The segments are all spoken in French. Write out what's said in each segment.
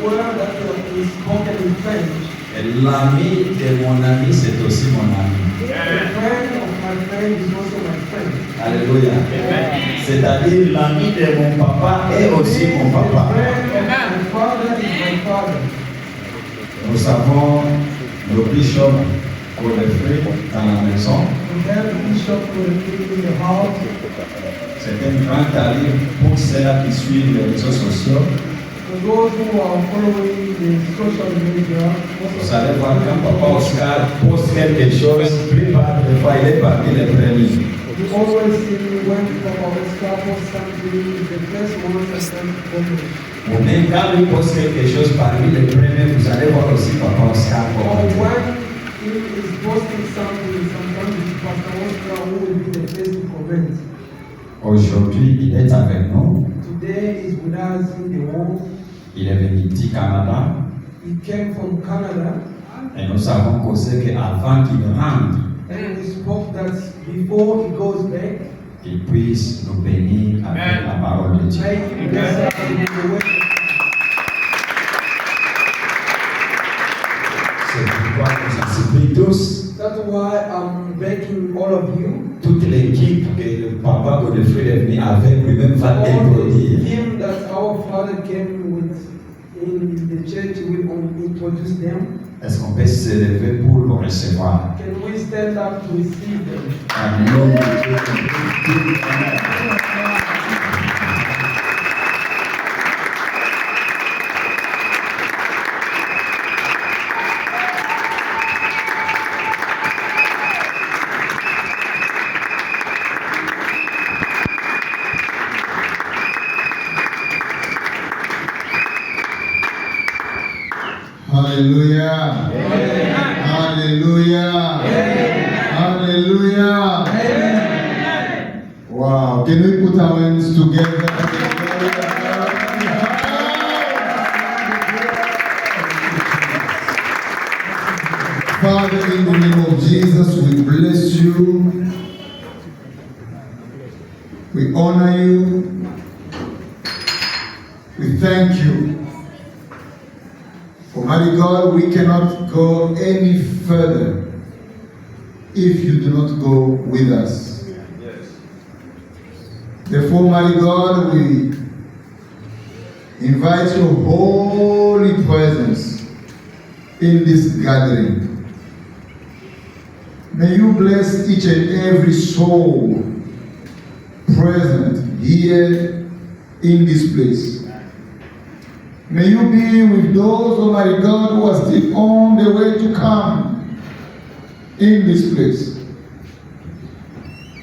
word that is spoken in French. L'ami de mon ami, c'est aussi mon ami. The friend of my friend is also my friend. Alléluia. C'est-à-dire l'ami de mon papa est aussi mon papa. The friend of my father is my father. Nous avons le bishop Godefroid dans la maison. We have the bishop in the house. C'est un grand calibre pour ceux qui suivent les réseaux sociaux. For those who are following the social media, Vous allez voir quand Papa Oscar poste quelque chose, prépare des fois il est parmi les premiers. you always see when Papa Oscar posts something, the first one is comment. Ou même quand il poste quelque chose parmi les premiers, vous allez voir aussi Papa Oscar Or commenter. when he is posting something, sometimes it's Pastor Oscar who will be the first to comment. Aujourd'hui, il est avec nous. Today is with us in the world. Il est venu du Canada He came from Canada, et nous avons causé qu'avant qu'il rentre, and we spoke that before he goes back, qu'il puisse nous bénir avec la parole de Dieu. may he bless us with the word. C'est pourquoi nous en supplie tous, That's why I'm begging all of you, toute l'équipe que le Papa Godefroid est venu avec lui-même va all the introduire. team that our father came with in the church, we will introduce them. Est-ce qu'on peut se lever pour le recevoir? Can we stand up to receive them? Amen. Hallelujah. Amen. Hallelujah. Hallelujah. Wow. Can we put our hands together? Father, in the name of Jesus, we bless you. We honor you. We thank you. Almighty God, we cannot go any further if you do not go with us. Therefore, Almighty God, we invite your holy presence in this gathering. May you bless each and every soul present here in this place. May you be with those, Almighty God, who are still on the way to come in this place.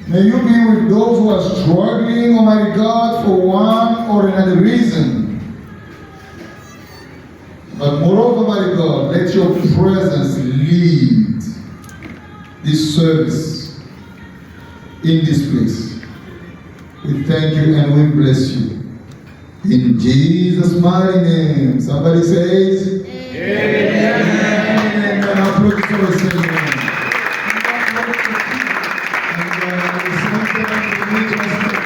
May you be with those who are struggling, Almighty God, for one or another reason. But moreover, Almighty God, let your presence lead this service in this place. We thank you and we bless you. In Jesus' mighty name. Somebody says, Amen. Amen. Applaud for the same name.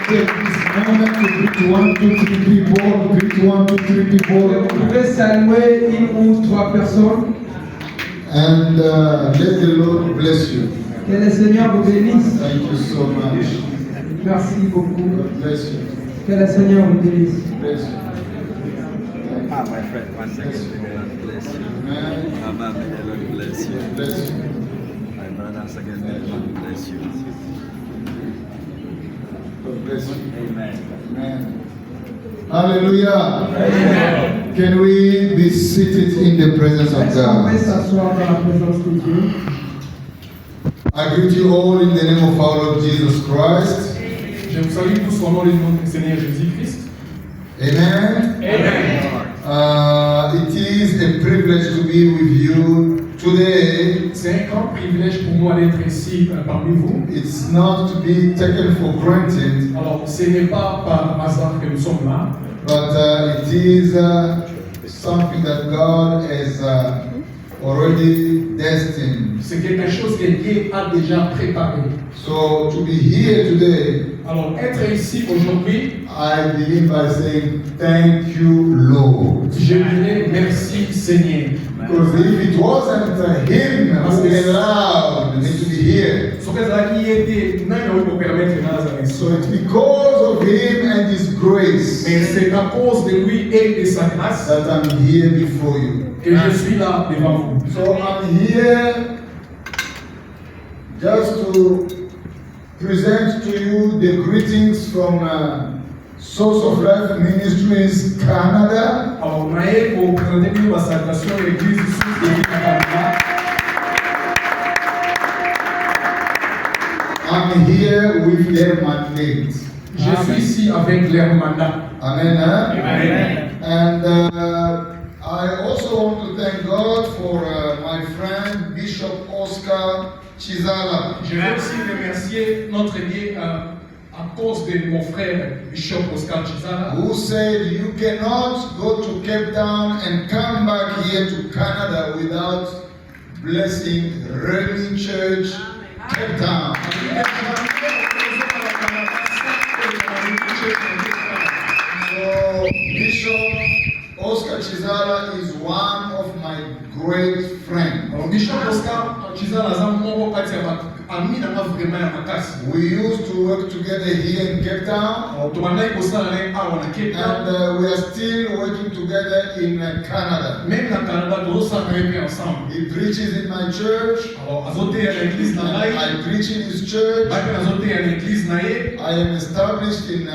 Take this moment to greet 1, 2, 3 people. Greet 1, 2, 3 people. Vous pouvez saluer une ou trois personnes. And let the Lord bless you. Que le Seigneur vous bénisse. Thank you so much. Merci beaucoup. God bless you. Que le Seigneur vous bénisse. Bless you. Ah, my friend, one second. May God bless you. Amen. Mama, may the Lord bless you. Bless you. My brothers, again, may the Lord bless you. God bless you. Amen. Amen. Hallelujah. Amen. Can we be seated in the presence of Est-ce qu'on peut God? s'asseoir dans la présence de Dieu? I greet you all in the name of our Lord Jesus Christ. Je vous salue tous au nom du Seigneur Jésus-Christ. Amen. Amen. It is a privilege to be with you today. C'est un grand privilège pour moi d'être ici parmi vous. It's not to be taken for granted, Alors, ce n'est pas par hasard que nous sommes là, but it is something that God has already destined. C'est quelque chose que Dieu a déjà préparé. So to be here today, Alors, être ici aujourd'hui, I begin by saying thank you, Lord. je dirais merci Seigneur. Because if it wasn't him who allowed me to be here, So so it's because of him and his grace mais c'est à cause de lui et de sa grâce that I'm here before you. que je suis là devant vous. So I'm here just to present to you the greetings from Source of Life Ministries Canada. Alors, Naël, pour présenter une salutation à l'église Source de Vie à Canada. I'm here with their mandate. Je suis ici avec leur mandat. Amen. Huh? Amen. And I also want to thank God for my friend Bishop Oscar Chizala. Je veux aussi remercier notre Dieu à cause de mon frère Bishop Oscar Chizala. Who said you cannot go to Cape Town and come back here to Canada without blessing Redeeming Church Cape Town. So Bishop Oscar Chizala is one of my great friends. Alors, Bishop Oscar Chizala aza moko kati ya ami na nga vraiment ya makasi. We used to work together here in Cape Town. Alors, tobandaki kosala naye awa na Cape Town. And we are still working together in Canada. Même na Canada tozosala naye mpe ensemble. He preaches in my church. Alors, azoteya na église na ngai. I preach in his church. Ngai mpe nazoteya na église na ye. I am established in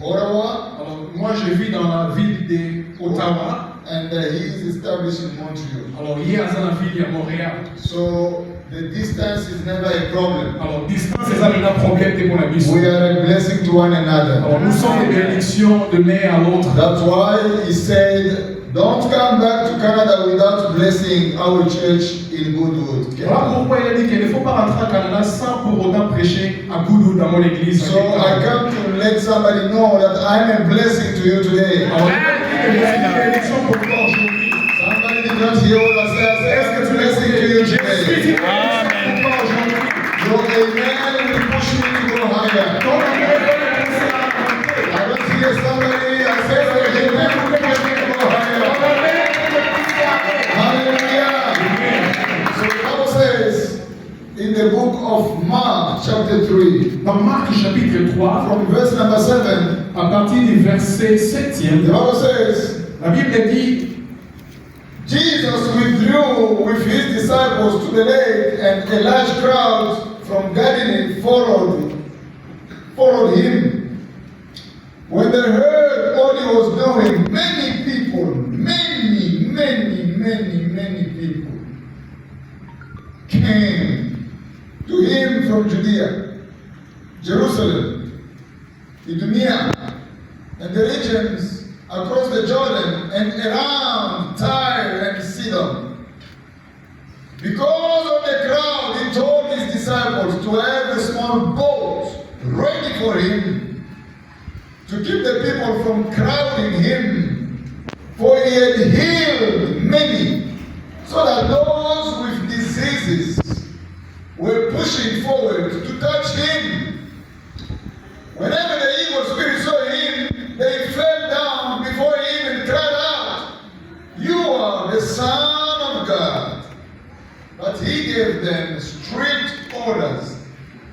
Ottawa. Alors, moi je vis dans la ville de Ottawa. And he is established in Montreal. Alors, ye aza na ville ya Montréal. So the distance is never a problem. Alors, distance eza mpena problème te mpona biso. We are a blessing to one another. Alors, nous sommes des bénédictions de l'un à l'autre. That's why he said, don't come back to Canada without blessing our church in Goodwood. Voilà pourquoi il a dit qu'il ne faut pas rentrer au Canada sans pour autant prêcher à Goudou dans mon église. So I come to let somebody know that I'm a blessing to you today. Alors, il y a une bénédiction pour toi aujourd'hui. Somebody did not hear what I said. I said, Est-ce que I'm a tu blessing to l'as you Je suis today. une bénédiction pour toi aujourd'hui. Your amen will push me to go higher. Ton amour va me pousser à monter. I don't hear somebody. I said, your amen will push me to go higher. Ton amour va me pousser à monter. Hallelujah. So the Bible says in the book of Mark, chapter 3, Dans Marc chapitre 3, from verse number 7, à partir du verset 7e, the Bible says, la Bible dit Jesus withdrew with his disciples to the lake, and a large crowd from Galilee followed him. When they heard all he was doing, many people came to him from Judea, Jerusalem, Idumea, and the regions across the Jordan and around Tyre and Sidon. Because of the crowd, he told his disciples to have a small boat ready for him to keep the people from crowding him, for he had healed many, so that those with diseases were pushing forward to touch him. Whenever the evil spirit saw him, they fell down before him and cried out, "You are the Son of God." But he gave them strict orders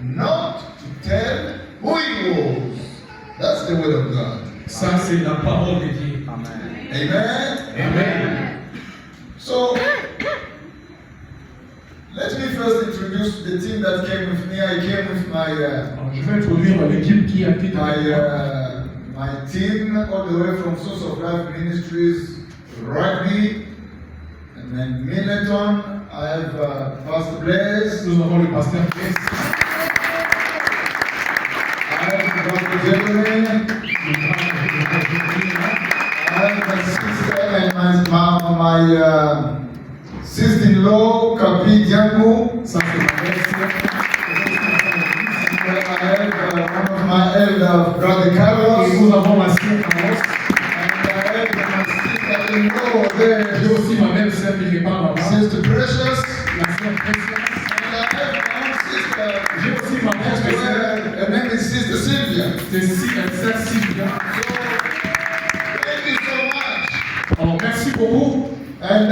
not to tell who he was. That's the word of God. ça c'est la parole de Dieu. Amen. Amen. So, let me first introduce the team that came with me. I came with my Alors, je vais introduire l'équipe qui a été avec moi. my team all the way from Source of Life Ministries, Rugby, and then Milton. I have Pastor Blaise. Nous avons le pasteur Blaise. I have Dr. Jeremy. I have my sister and my sister-in-law, Kapi Diango. Ça c'est ma belle-sœur. I have one of my elder brother Et Carlos. nous avons ma sœur Carlos. And I have my sister Oh, there. J'ai aussi ma belle-sœur qui répare là-bas. Sister Precious. La sœur précieuse. And I have my own sister. J'ai aussi ma mère As spéciale. well. Her name is Sister Sylvia. C'est sœur Sylvia. Thank you so much. Alors, merci beaucoup. And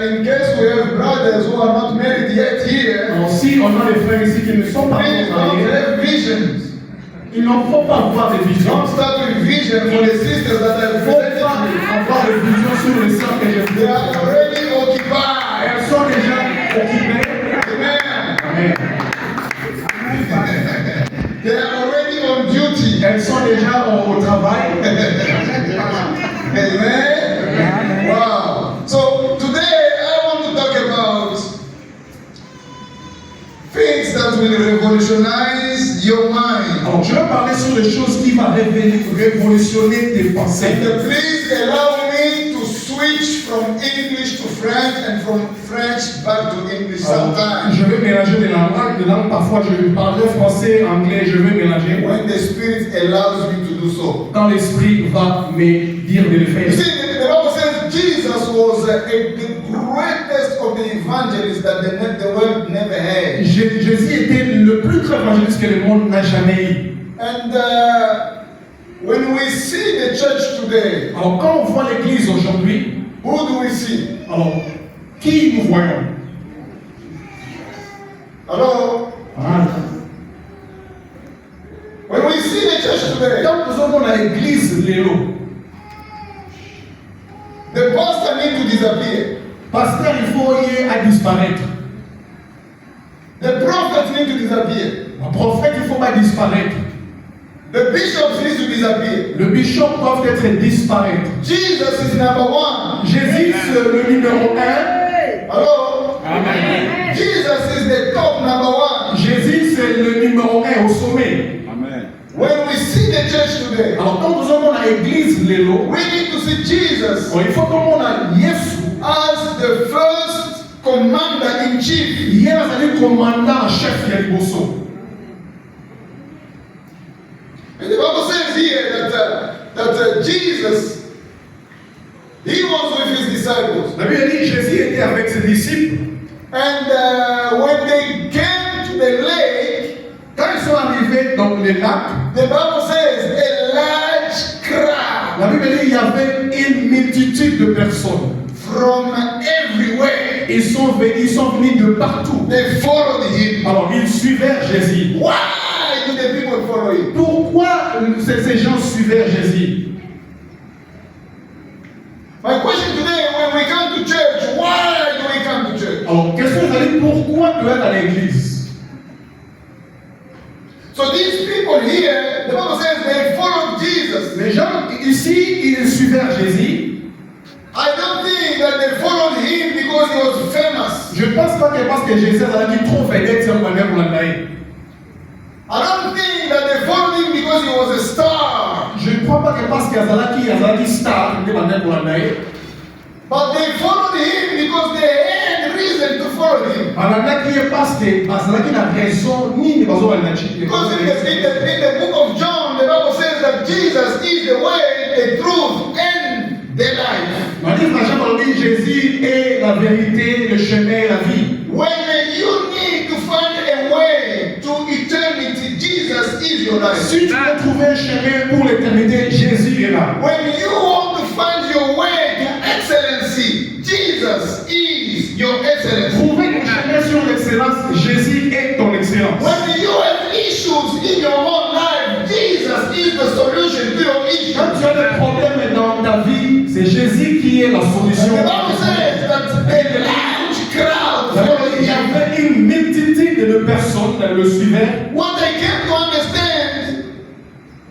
in case we have brothers who are not married yet here, Alors, si on a des frères ici qui ne sont pas please don't mariés, have visions. il n'en faut pas avoir des visions. Don't start with vision for the sisters that I Il ne faut presented pas to you. avoir de visions sur les sœurs que je They vous are ai. already occupied. Elles sont déjà occupées. Amen. Amen. They are already on duty. Elles sont déjà au travail. Amen. Wow. So today I want to talk about things that will revolutionize your mind. Alors, je vais parler sur les choses qui vont révolutionner tes pensées. And please allow me to switch from English to French and from French back to English Alors, sometimes. je vais mélanger des langues. Parfois, je vais parler français, anglais, je vais mélanger. When the Spirit allows me to do so. Quand l'Esprit va me dire de le You faire. see, the Bible says Jesus was the greatest of the evangelists that the world never had. Jésus était le plus grand évangéliste que le monde n'a jamais eu. And when we see the church today, Alors, quand on voit l'Église aujourd'hui, who do we see? alors, qui nous voyons? Hello? Ah. When we see the church today, Quand nous avons l'Église, Lélo, the pastor need to disappear. pasteur, il faut y à disparaître. The prophet need to disappear. Le prophète, il ne faut pas disparaître. The bishops need to disappear. Le bishop doit être disparaître. Jesus is number one. Jésus, c'est le numéro 1. Hello? Amen. Jesus is the top number one. Jésus, c'est le numéro 1 au sommet. Amen. When we see the church today, Alors, quand nous avons l'Église, Lélo, we need to see Jesus il faut que l'on a Yesu. as the first commander in chief. Il y a un commandant en chef qui est Liboso. And the Bible says here that Jesus, he was with his disciples. La Bible dit Jésus était avec ses disciples. And when they came to the lake, Quand ils sont arrivés dans le lac, the Bible says a large crowd la Bible dit il y avait une multitude de personnes. from everywhere. Ils sont venus de partout. They followed him. Alors, ils suivaient Jésus. Why do the people follow him? Pourquoi ces gens suivaient Jésus? My question today, when we come to church, why do we come to church? Alors, question est pourquoi tu es à l'église? So these people here, the Bible says they followed Jesus. Les gens ici, ils suivaient Jésus. I don't think that they followed him because he was famous. Je ne pense pas que parce que Jésus a dit trop vedette, c'est un manière pour l'année. I don't think that they followed him because he was a star. Je ne crois pas que parce qu'il y a qui star, c'est un manière pour l'année. But they followed him because they had reason to follow him. Alana qui est parce que qui n'a raison ni ne besoin de Because in the book of John, the Bible says that Jesus is the way, the truth, and the life. Dans le livre de Jean, on dit Jésus est la vérité, le chemin et la vie. When you need to find a way to eternity, Jesus is your life. Si tu veux trouver un chemin pour l'éternité, Jésus est là. When you want to find your way to excellency, Jesus is your excellence. Trouver ton chemin sur l'excellence, Jésus est ton excellence. When you have issues in your own life, Jesus is the solution to your issues. Quand tu as des problèmes dans ta vie, c'est Jésus qui est la solution. The Bible says that a large crowd followed Il y him. avait une multitude de personnes qui le suivaient. What I came to understand,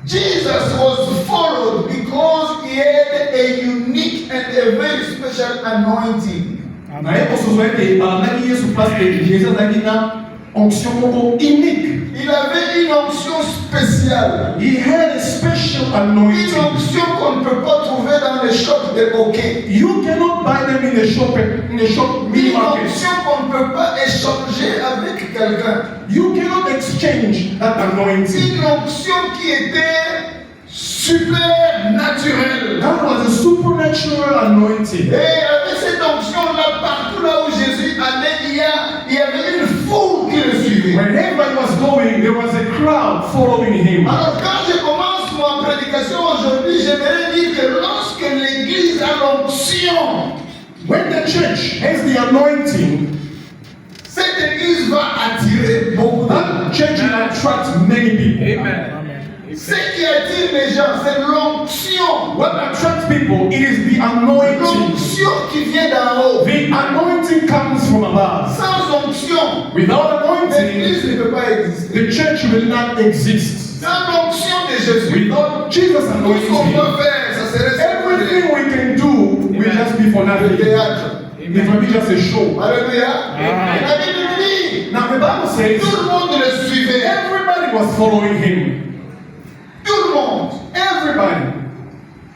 Jesus was followed because he had a unique and a very special anointing. naye kosozoya ke balandaki Yesu place que Jésus azalaki na onction moko unique. Il avait une onction spéciale. He had a special Une anointing. onction qu'on ne peut pas trouver dans les shops de hockey. You cannot buy them in a shop mini Une market. onction qu'on ne peut pas échanger avec quelqu'un. You cannot exchange that anointing. Une onction qui était supernaturelle. That was a supernatural anointing. Et avec cette onction-là, partout là où Jésus allait, il y avait une foule qui le suivait. Wherever he was going, there was a crowd following him. Alors quand je commence ma prédication aujourd'hui, j'aimerais dire que lorsque l'Église a l'onction, When the church has the anointing, cette Église va attirer beaucoup de that church will attract many people. Amen. Ce qui attire les gens, c'est l'onction. What attracts people, it is the anointing. L'onction qui vient d'en haut. The anointing comes from above. Sans onction, Without anointing, l'Église ne peut pas exister. the church will not exist. Sans l'onction de Jésus, Without Jesus' tout ce qu'on anointing, peut faire, ça serait everything we can do will just be for le nothing. théâtre. It will be just a show. Alléluia. La Bible dit, Now the Bible says tout le monde le suivait. everybody was following him. Tout le monde. Everybody.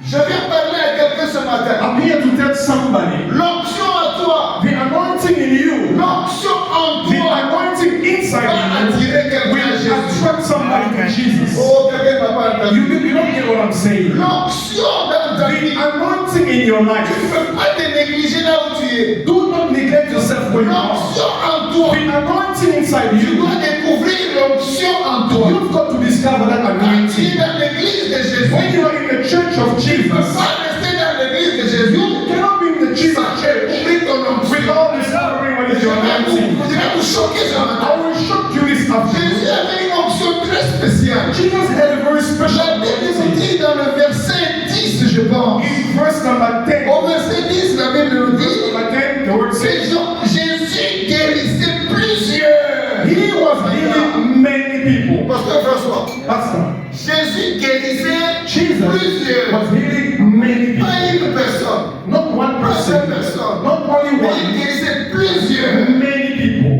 Je viens parler à quelqu'un ce matin. I'm here to tell somebody. L'onction à toi, The anointing in you, l'onction en the toi, anointing inside va you, attirer quelqu'un à will Jésus. attract somebody to Jesus. Oh, quelqu'un n'a pas entendu. You don't get what I'm saying. L'onction dans ta The vie, anointing in your tu life. ne peux pas te négliger là où tu es. Do not neglect yourself when you are. L'onction en toi, The anointing inside tu you, dois découvrir l'onction en toi. you've got to discover that Quand tu es anointing. dans l'église de Jésus, When you are in the church of tu ne peux Jesus, pas rester dans l'église de Jésus. you cannot be in the Jesus Sans church découvrir ton onction. without discovering what is your anointing. Je vais vous choquer ce matin. I will shock you this Jésus afternoon. avait une onction très spéciale. Jesus had a very special La Bible nous anointing. dit dans le verset 10, je pense. In verse number 10, Au verset 10, la Bible nous verse dit number 10, the word says, Jésus guérissait plusieurs. He was healing many people. Pasteur François, Pastor, Jésus guérissait Jesus plusieurs. was healing many people. Pas une personne, Not one pas person, une personne. not only Mais il one, guérissait plusieurs. many people.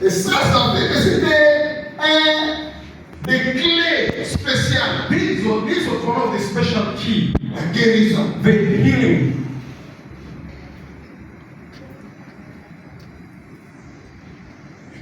Et ça fait que c'était un des clés spéciales. This was one of the special key, La guérison. the healing.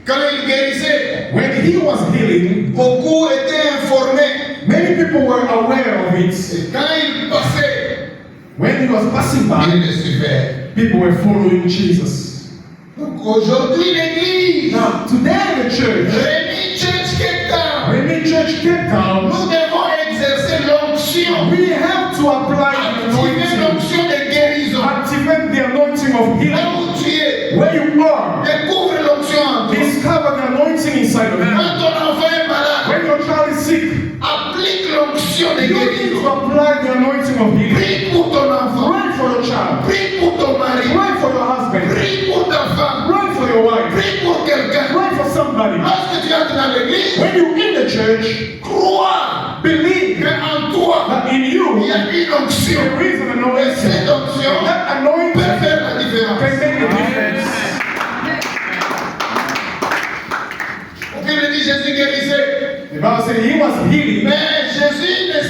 Quand il guérissait, When he was healing, beaucoup étaient informés. many people were aware of it. Et quand il passait, When he was passing il by, le suivait. people were following Jesus. Donc aujourd'hui, l'église, Now, today the church, Rémi Church Cape Town, Remy Church Cape Town, nous devons exercer l'onction. we have to apply the Activer anointing, l'onction de guérison. activate the anointing of Là healing. où tu es, Where you are, découvre l'onction en toi. discover the anointing inside of you. Quand ton enfant est malade, When your child is sick, applique l'onction de you need to guérison. apply the anointing of healing. Prie pour ton enfant. Pray for your child. Prie pour ton mari. Pray for your husband. Prie pour ta femme. Pray for your wife. Prie pour quelqu'un. Pray for somebody. Lorsque tu entres dans l'église, When you're in the church, crois believe qu'en toi, that in il y you a une onction. there is an Et anointing. cette onction That peut anointing faire la différence. can make a difference. La Bible dit Jésus guérissait. The Bible said he was healing. Mais Jésus ne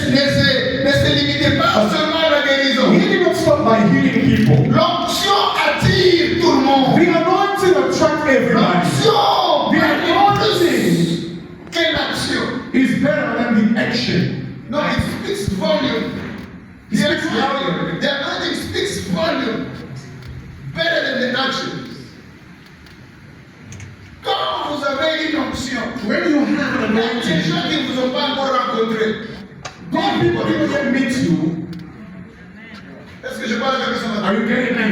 se limitait pas seulement à la guérison. He did not stop by healing people. L'onction attire tout le monde. The anointing attracts everybody. L'onction The est plus anointing que l'action. is better than the action. No, it speaks volume. It speaks volume. The anointing speaks volume. Better than the actions. Quand vous avez une onction, When you have an les anointing, gens qui ne vous ont pas encore rencontré, God people didn't yet meet you. est-ce que je parle avec ce matin? Are you getting me?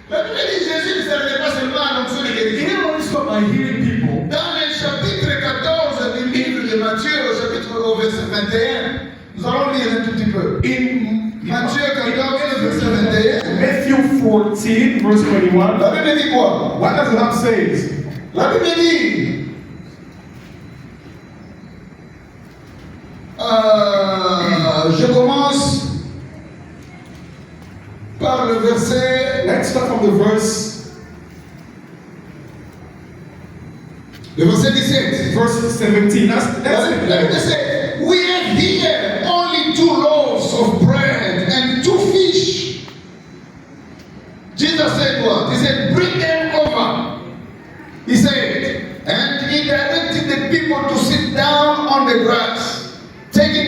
La Bible dit Jésus ne s'arrêtait pas seulement à l'onction de He guérison. didn't only stop by healing people. Dans le chapitre 14 du livre de Matthieu, au verset 21, nous allons lire un tout petit peu. In Matthieu 14, verset 21. Matthew 14, verse 21, La Bible dit quoi? what does that say? La Bible dit, je commence par le verset, Let's start from the verse le verset 17. verse 17. That's La Bible it. says, we have here only 2 loaves of bread and 2 fish. Jesus said what? He said, bring them over. He said, and he directed the people to sit down on the grass. Taking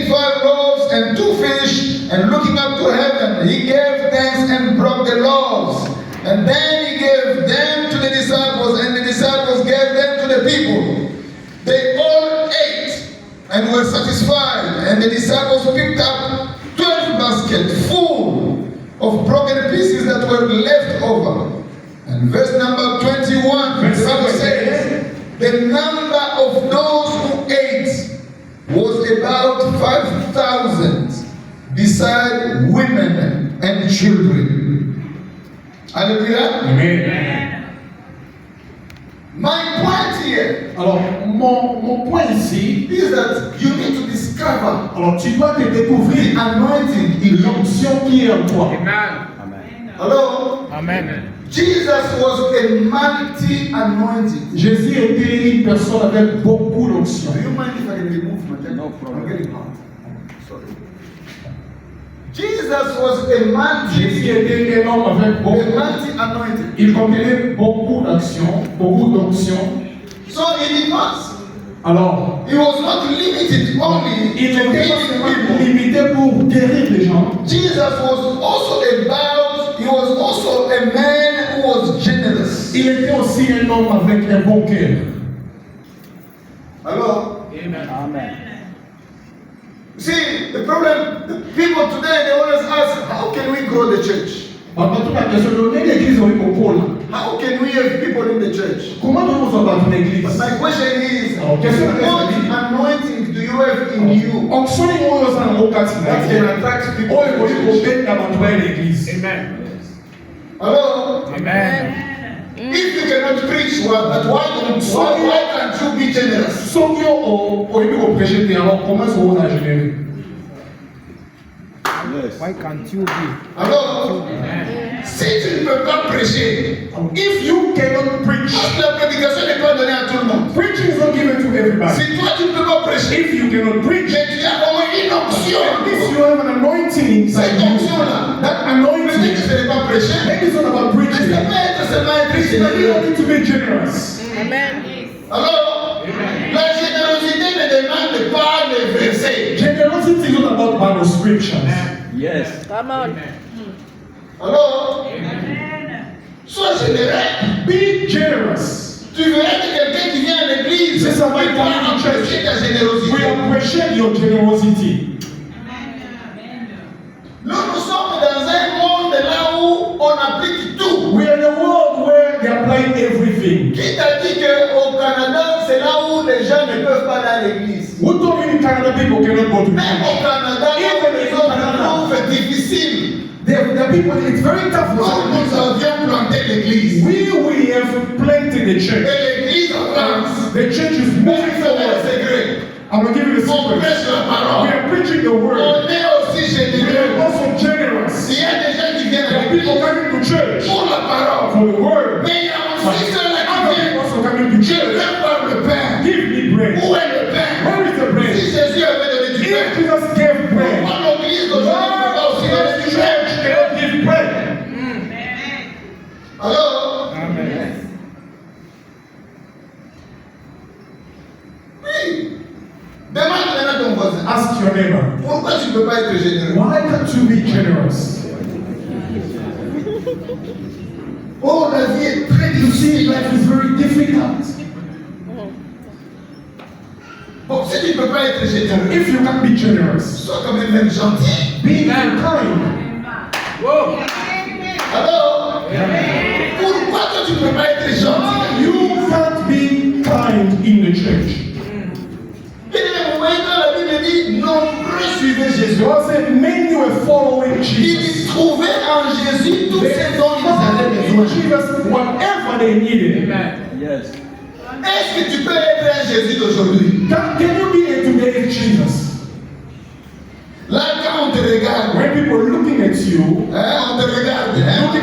he gave thanks and broke the loaves. And then he gave them to the disciples, and the disciples gave them to the people. They all ate and were satisfied, and the disciples picked up 12 baskets full of broken pieces that were left over. And verse number 21, the Bible says, the number of those who ate was about 5,000, beside women and children. Hallelujah. Amen. My point here Alors, mon point ici, is that you need to discover alors tu dois te découvrir the anointing in you. l'onction qui est en toi. Hello? Amen. Jesus was a multi-anointed. Jésus était une personne avec beaucoup d'onction. Do you mind if I remove my jacket? No problem. I'm getting hot. Sorry. Jesus was a Jésus était un homme avec beaucoup. multi-anointed. Il contenait beaucoup d'actions, beaucoup d'onction. So he did not. Alors, He was not limited only il to n'était healing pas people. limité pour guérir les gens. Jesus was also he was also a man who was generous. Il était aussi un homme avec un bon cœur. Hello? Amen. See, the problem, the people today, they always ask, how can we grow the church? Maintenant, toute la question de l'église au pôle. How can we have people in the church? Comment nous avons une église? My question is, Alors, question de what l'église. anointing do you have in you Onction ni moyo sana mokati na that ye. can attract people Oyo to koli the church? kobenda bantu ba l'église. Amen. Hello? Amen. If you cannot preach, well, but why can't you be generous? Soki oyebi koprêcher te alors comment est-ce qu'on a généré? Yes. Why can't you be? Alors, si tu ne peux pas prêcher, If you cannot preach, parce que la prédication n'est pas donnée à tout le monde. preaching is not given to everybody. Si toi tu ne peux pas prêcher, If you cannot preach, mais tu as au moins une option. at least you have an anointing inside Cette you. option-là, That peut-être que anointing, ce n'est pas prêcher, maybe it's not about mais preaching. ça peut être seulement être It's not généreux. only to be generous. Alors, la générosité ne demande pas les versets. Generosity is not about Bible scriptures. Yes. Alors, sois généreux. Be generous. Tu verras que quelqu'un qui vient à l'église, C'est ça, il va apprécier ta We générosité. appreciate your generosity. Nous sommes dans un monde là où on applique tout. We are in a world where they apply everything. Qui t'a dit qu'au Canada, c'est là où les gens ne peuvent pas aller à l'église? Who told you in Canada people cannot go to Même au church? Canada, les autres trouvent difficile. There are people, it's very tough for Nous, nous some. avions planté l'église. We have planted the Et church. l'église avance. The church is Mais moving c'est le forward. secret. I'm going to give you the On secret. prêche la We parole. are preaching the word. On est aussi We are généreux. also generous. Il y a des gens qui viennent There à are people l'église coming to church pour la parole. for the word. Mais il y a But aussi ceux-là qui other people viennent. also coming to Je church. veux voir le pain. Give me bread. Où est le pain? Where is the bread? Si Jésus avait donné du If pain, Jesus gave bread, pourquoi l'église d'aujourd'hui ne peut pas aussi donner why du the pain? church cannot give bread? Alors, Amen. oui. Demande maintenant ton voisin. Ask your neighbor, Pourquoi tu ne peux pas être généreux? why can't you be generous? Oh, la vie est très You see, difficile. life is very difficult. Bon, si tu ne peux pas être généreux, If you can be generous, sois quand même gentil. be kind. Alors, pourquoi toi tu ne peux pas être gentil? You can't be kind in the church. Et vous voyez quand la Bible dit nombreux suivaient Jésus. God said many were following Jesus. Ils trouvaient en Jésus tout They ce dont ils avaient found in besoin. Jesus whatever they needed. Yes. Est-ce que tu peux être un Jésus d'aujourd'hui? Can you be a today's Jesus? Là, quand on te regarde, When people are looking at you, on te regarde, on te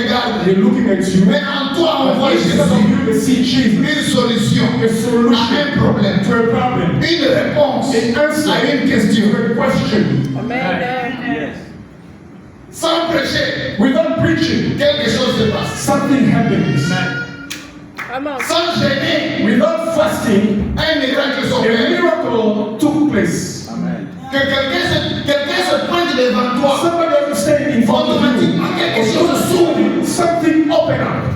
regarde, they're looking at you. mais en toi on voit But Jésus. instead of you, they see Jesus. Une solution A solution à un problème, to a problem. une réponse An answer à une question. to a question. Yes. Sans prêcher, Without preaching, quelque chose se passe. something happens. Sans gêner, Without fasting, un miracle a s'opère. miracle took place. Amen. Que quelqu'un se pointe devant devant toi. Somebody else is standing in front of you. Automatiquement, quelque chose s'ouvre. Something open up.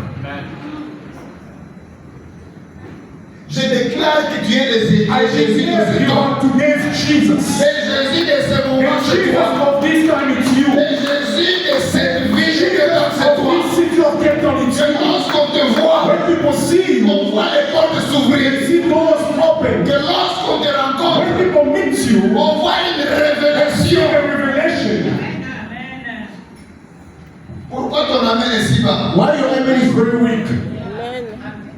Je déclare que tu es les I Jésus de declare ce you temps. are today's Jesus. Et Jésus de ce moment, And c'est Jesus toi. of this time it's you. Et Jésus de cette vie, Jesus c'est of toi. this city of Cape Town it's Que you. lorsqu'on te voit, When people see you, on voit les portes s'ouvrir. see doors open. Que lorsqu'on te rencontre, When people meet you, on voit une see révélation. a revelation. Pourquoi ton amen est si bas? Why your amen is very weak.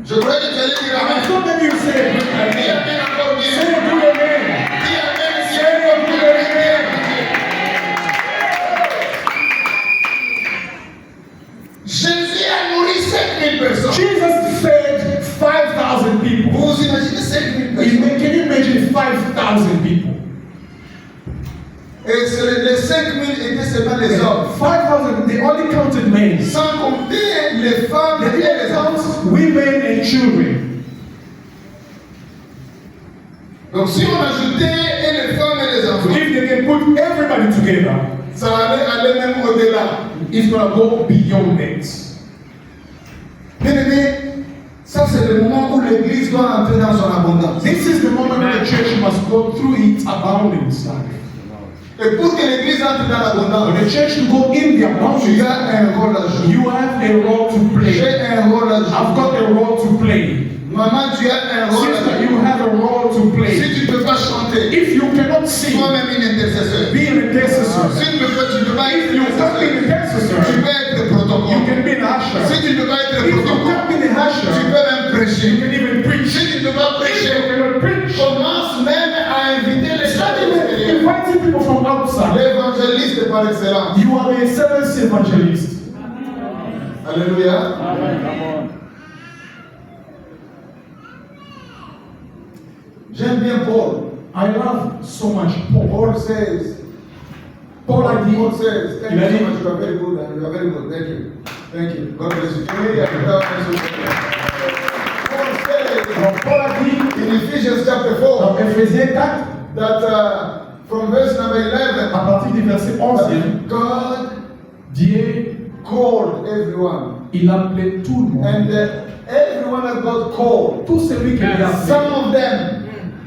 Je croyais que tu allais dire I amen. thought maybe you say Dis amen. amen encore bien. Say a good amen. Dis amen si Say a good amen. Jésus a nourri 5000 personnes. Jesus fed 5,000 people. Vous vous imaginez 5000 personnes? Can you imagine 5,000 people? Et les 5000 étaient seulement les hommes. 5,000, they only counted men. Sans compter les femmes They et les didn't enfants. count women and children. Donc si on ajoutait les femmes et les So enfants, if they can put everybody together, ça allait aller même au-delà. it's going to go beyond that. Bien aimé, ça c'est le moment où l'église doit entrer dans son abondance. This is the moment when the church must go through its abundance life. Et pour que l'église entre dans For l'abondance, the church to go in the tu abundance, as un rôle à jouer. you have a role to play. J'ai un rôle à I've jouer. got a role to play. Maman, tu as un rôle à Sister, jouer. you have a role to play. Si tu ne peux pas chanter, If you cannot sing, toi-même une intercesseur. be an intercessor. Si tu ne peux pas If être you can't be an intercesseur, intercessor, tu peux être you protocole. can be an usher. Si tu ne peux pas être If you protocole, can't be an tu usher, peux même you prêcher. can even preach. Si tu ne peux pas If you prêcher, cannot preach, commence même à inviter les gens start de l'extérieur. inviting people from outside. L'évangéliste par excellence. You are the excellence evangelist. Alléluia. J'aime bien Paul. I love so much Paul. Paul says, Paul a dit, Paul says, thank il a you dit, so much, you are very good, and you are very good, thank you. Thank you. God bless you. Paul says, Paul a dit in Ephesians chapter 4, dans Ephésiens 4, that from verse number 11, à partir du verset 11, God Dieu, called everyone. il appelait tout le monde. And everyone that God called, Tout celui qui est appelé. some of them,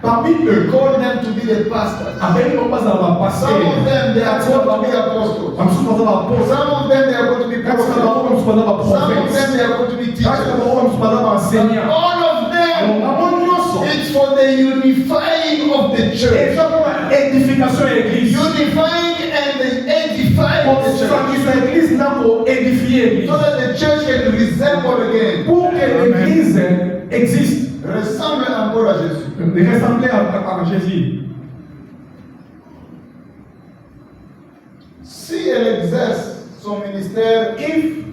Parmi eux, called them to be the pastors. avec nous, pas à la Some of them, they are called to be apostles. Am supposé à apóstolo. Some of them, they are going to be Cada prophets. um supposé a Some of them, profeta. they are going to be Cada teachers. um supposé a ensinar. All of them, Amor nosso. it's for the unifying of the É church. só para a edificação da igreja. Unifying and the edifying of the church. Construir a igreja não por edificar a So igreja. that the church can resemble again. Porque a igreja existe. Ressemble encore à Jésus. De ressembler a Jésus. Si elle exerce son ministère, If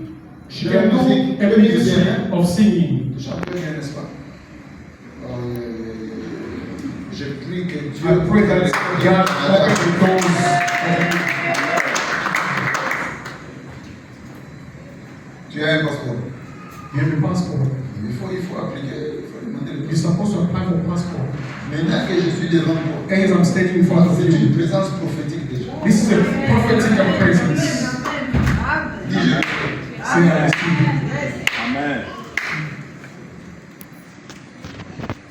she de can do musique, a de ministry musicien, of singing, de chanter bien, n'est-ce pas? Je prie que Dieu I pray that God open the doors. Tu as un passeport. You have a passport. Il faut appliquer, il faut demander le You're passeport. supposed to apply for a passport. Maintenant que je suis devant toi, As I'm standing in front of c'est une you, présence prophétique déjà. this is a prophetic presence. Dis je. Say I receive Amen.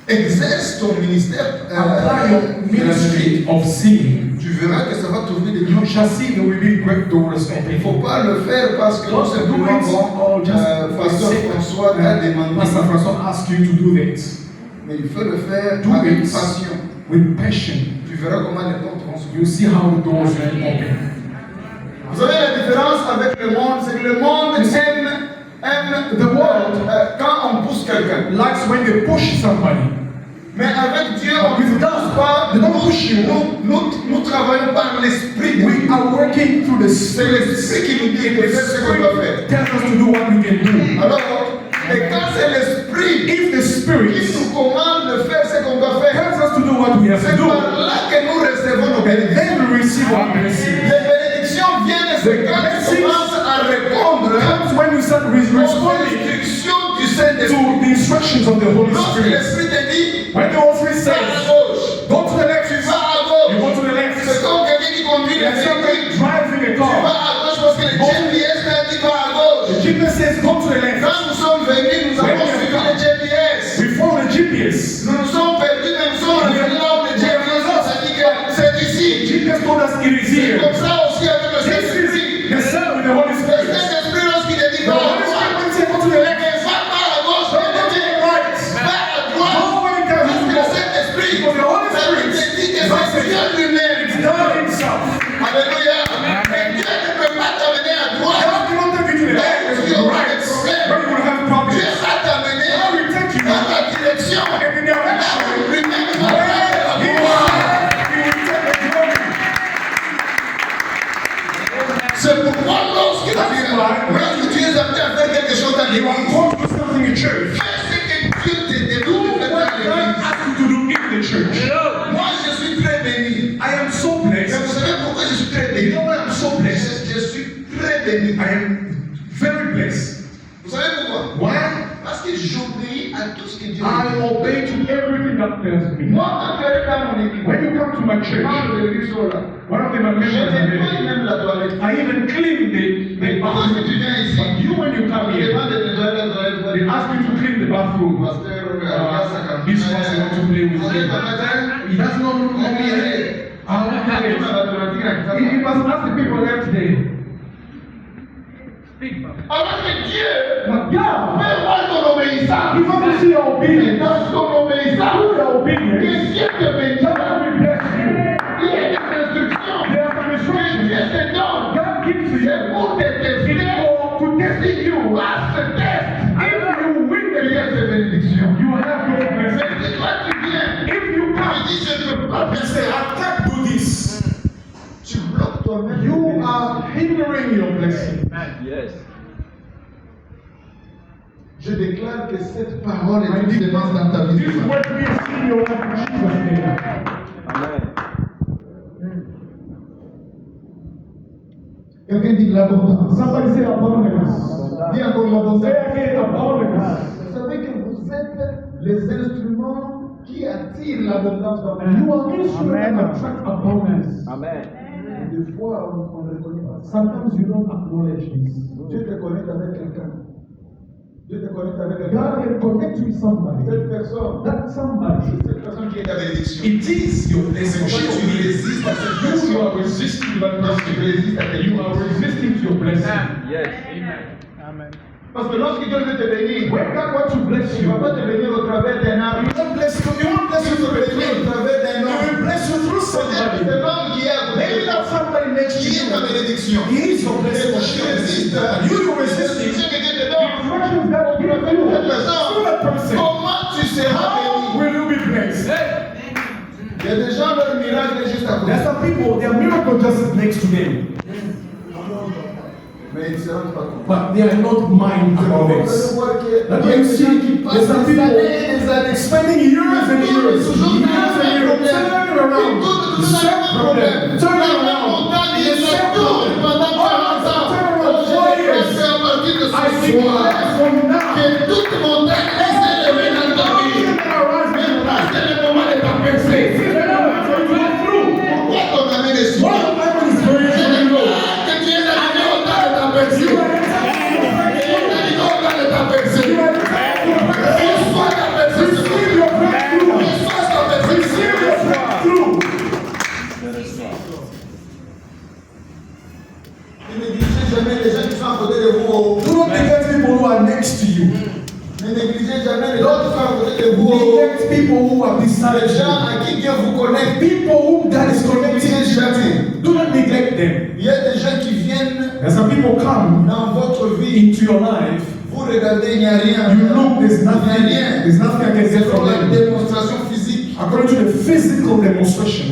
Exerce ton ministère. it. Apply your ministry of singing. Tu verras que ça va t'ouvrir des You portes. shall see there will be great doors Il ne open. faut pas le faire parce que Don't tout do simplement, it or just Pasteur François t'a demandé. Pastor François asked you to do that Mais il faut le faire Do avec it. passion. with passion. Tu verras comment les portes vont s'ouvrir. You see how the doors will open. Vous savez la différence avec le monde, c'est que le monde aime The world quand on pousse quelqu'un. likes when they push somebody. Mais avec Dieu, on With ne God, pousse pas. they don't push you. Nous travaillons par l'esprit. de We Dieu. are working through the C'est Spirit. l'esprit qui nous dit de The faire ce qu'on doit Spirit faire. tells us to do what we can do. Alors, et quand c'est l'esprit If the qui Spirit nous commande de faire ce qu'on doit faire, tells us to do what we have c'est to do, par là que nous recevons nos bénédictions. then we receive our blessing. Les bénédictions viennent c'est quand tu commences à répondre Comes when we start aux responding instructions du to Saint-Esprit. the instructions of the Holy Lorsque Spirit. l'esprit te dit, When the Holy Spirit va à says, gauche, go to the left, tu vas à you go gauche. to the C'est left. comme quelqu'un qui conduit There's le somebody véhicule. drive C'est pourquoi lorsque tu es appelé à faire quelque chose dans You are l'église, called to do something in church. fais ce que Dieu te demande de faire What dans God l'église. asks you to do in the church. Moi, je suis très béni. I am so Mais blessed. vous savez pourquoi je suis très You béni? know why I'm so blessed? Je suis très béni. I am very blessed. Vous savez pourquoi? Why? Parce que j'obéis à tout ce que Dieu I me dit. obey to everything that tells me. Moi, quand tu es dans mon église, When you come to my church, parle de l'église là. one of them are Je members of nettoie the même la toilette. I even clean the Mais quand tu bathroom. viens ici, But you, when you come on here, demande de nettoyer la toilette. they ask you to clean the bathroom. Pasteur, This one they want to play with you. He does not look at me. He must ask the people left there. Alors que Dieu But God, fait voir ton obéissance. He wants to see your obedience. Dans ton obéissance, Through your obedience, que Dieu te bénisse. God will bless you. Il y a des instructions. There are some instructions Dieu te donne. God gives to C'est you. pour te tester. To test Si tu you. passes ce test, If you win the il y a test, ces bénédictions. you have your blessing. Mais si toi tu viens, If you tu come, dis je ne peux pas faire ça, I can't do this. tu bloques toi-même. You are hindering your blessing. Yes. Je déclare que cette parole est une semence dans ta vie. This is what we see in your life in Jesus' name. Amen. Quelqu'un dit l'abondance. Somebody say abundance. Dis encore l'abondance. Say again abundance. Vous savez que vous êtes les instruments qui attirent l'abondance dans la You are instrument that attract abundance. Amen. Des fois, on ne reconnaît pas ça. Sometimes you don't acknowledge this. Dieu te connecte avec quelqu'un. Dieu te connecte avec God quelqu'un. can connect you with somebody. Cette personne, That somebody. cette personne qui est ta bénédiction. It is your blessing. Pourquoi tu résistes à cette personne? You are resisting that Parce que tu blessing. résistes à tes You are resisting to your blessing. Yes. Parce que lorsque Dieu veut te bénir, When God wants to bless il you, ne va pas te bénir au travers d'un arbre. He won't bless you. He won't bless you Il through va te bénir au travers d'un He homme. will bless you through Peut-être somebody. c'est l'homme qui est à côté Maybe de not toi. somebody next to Qui est ta you. bénédiction. He is your blessing. Et tu résistes. You resist it. C'est ce que Dieu te The donne. instructions God will give you Cette personne, through that person. comment tu seras béni? How will you be blessed? Il y a des gens, leur miracle est juste à côté. There's some people, their miracle just next to them, Mais ils ne se rendent pas compte. but they are not mind about Vous allez this. voir qu'il That's y a why you des gens qui see, passent there's some des années et people des années. spending years and years, Toujours dans le même problème. turning around, the same problem, turning around, the same problem. Pendant 40 ans, aujourd'hui, parce qu'à partir de I ce declare soir, from now, que toute montagne est élevée dans ta vie. Mais parce que le moment n'est pas perfect. Pourquoi ton ami est souvent? Que tu es arrivé au temps de ta personne. Au temps de ta personne. Reçois ta personne. Reçois ta personne. Ne négligez jamais les gens qui sont à côté de vous. Do not neglect people who are next to you. Ne négligez jamais les gens qui sont à côté de vous. Neglect people who are beside Les gens you. à qui Dieu vous connecte. People whom God is connecting Négligez you jamais. to. Do not neglect them. Il y a des gens qui viennent And some people come dans votre vie. into your life. Vous regardez, il n'y a rien. You look, there's Il n'y a nothing. rien. There's nothing I can C'est get from pour la them. démonstration physique. According to the physical demonstration,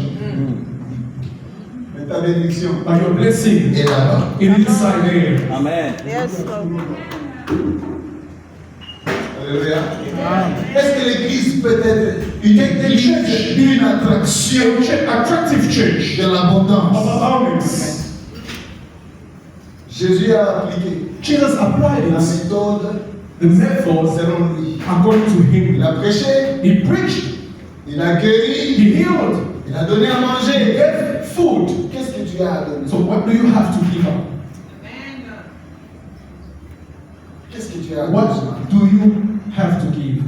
Mais ta bénédiction by your blessing, est là-bas. it is inside there. Amen. Yes, Lord. Alléluia. Est-ce que l'église peut être une église d'une attraction Attractive church de l'abondance? of abundance. Jésus a appliqué Jesus applied la it, méthode the methods selon lui. according to Il him. a prêché, He preached, il a guéri, he healed, il a donné à he manger. gave food. Qu'est-ce que tu as à donner? So what do you have to give up? Qu'est-ce que tu as à donner? What do you have to give?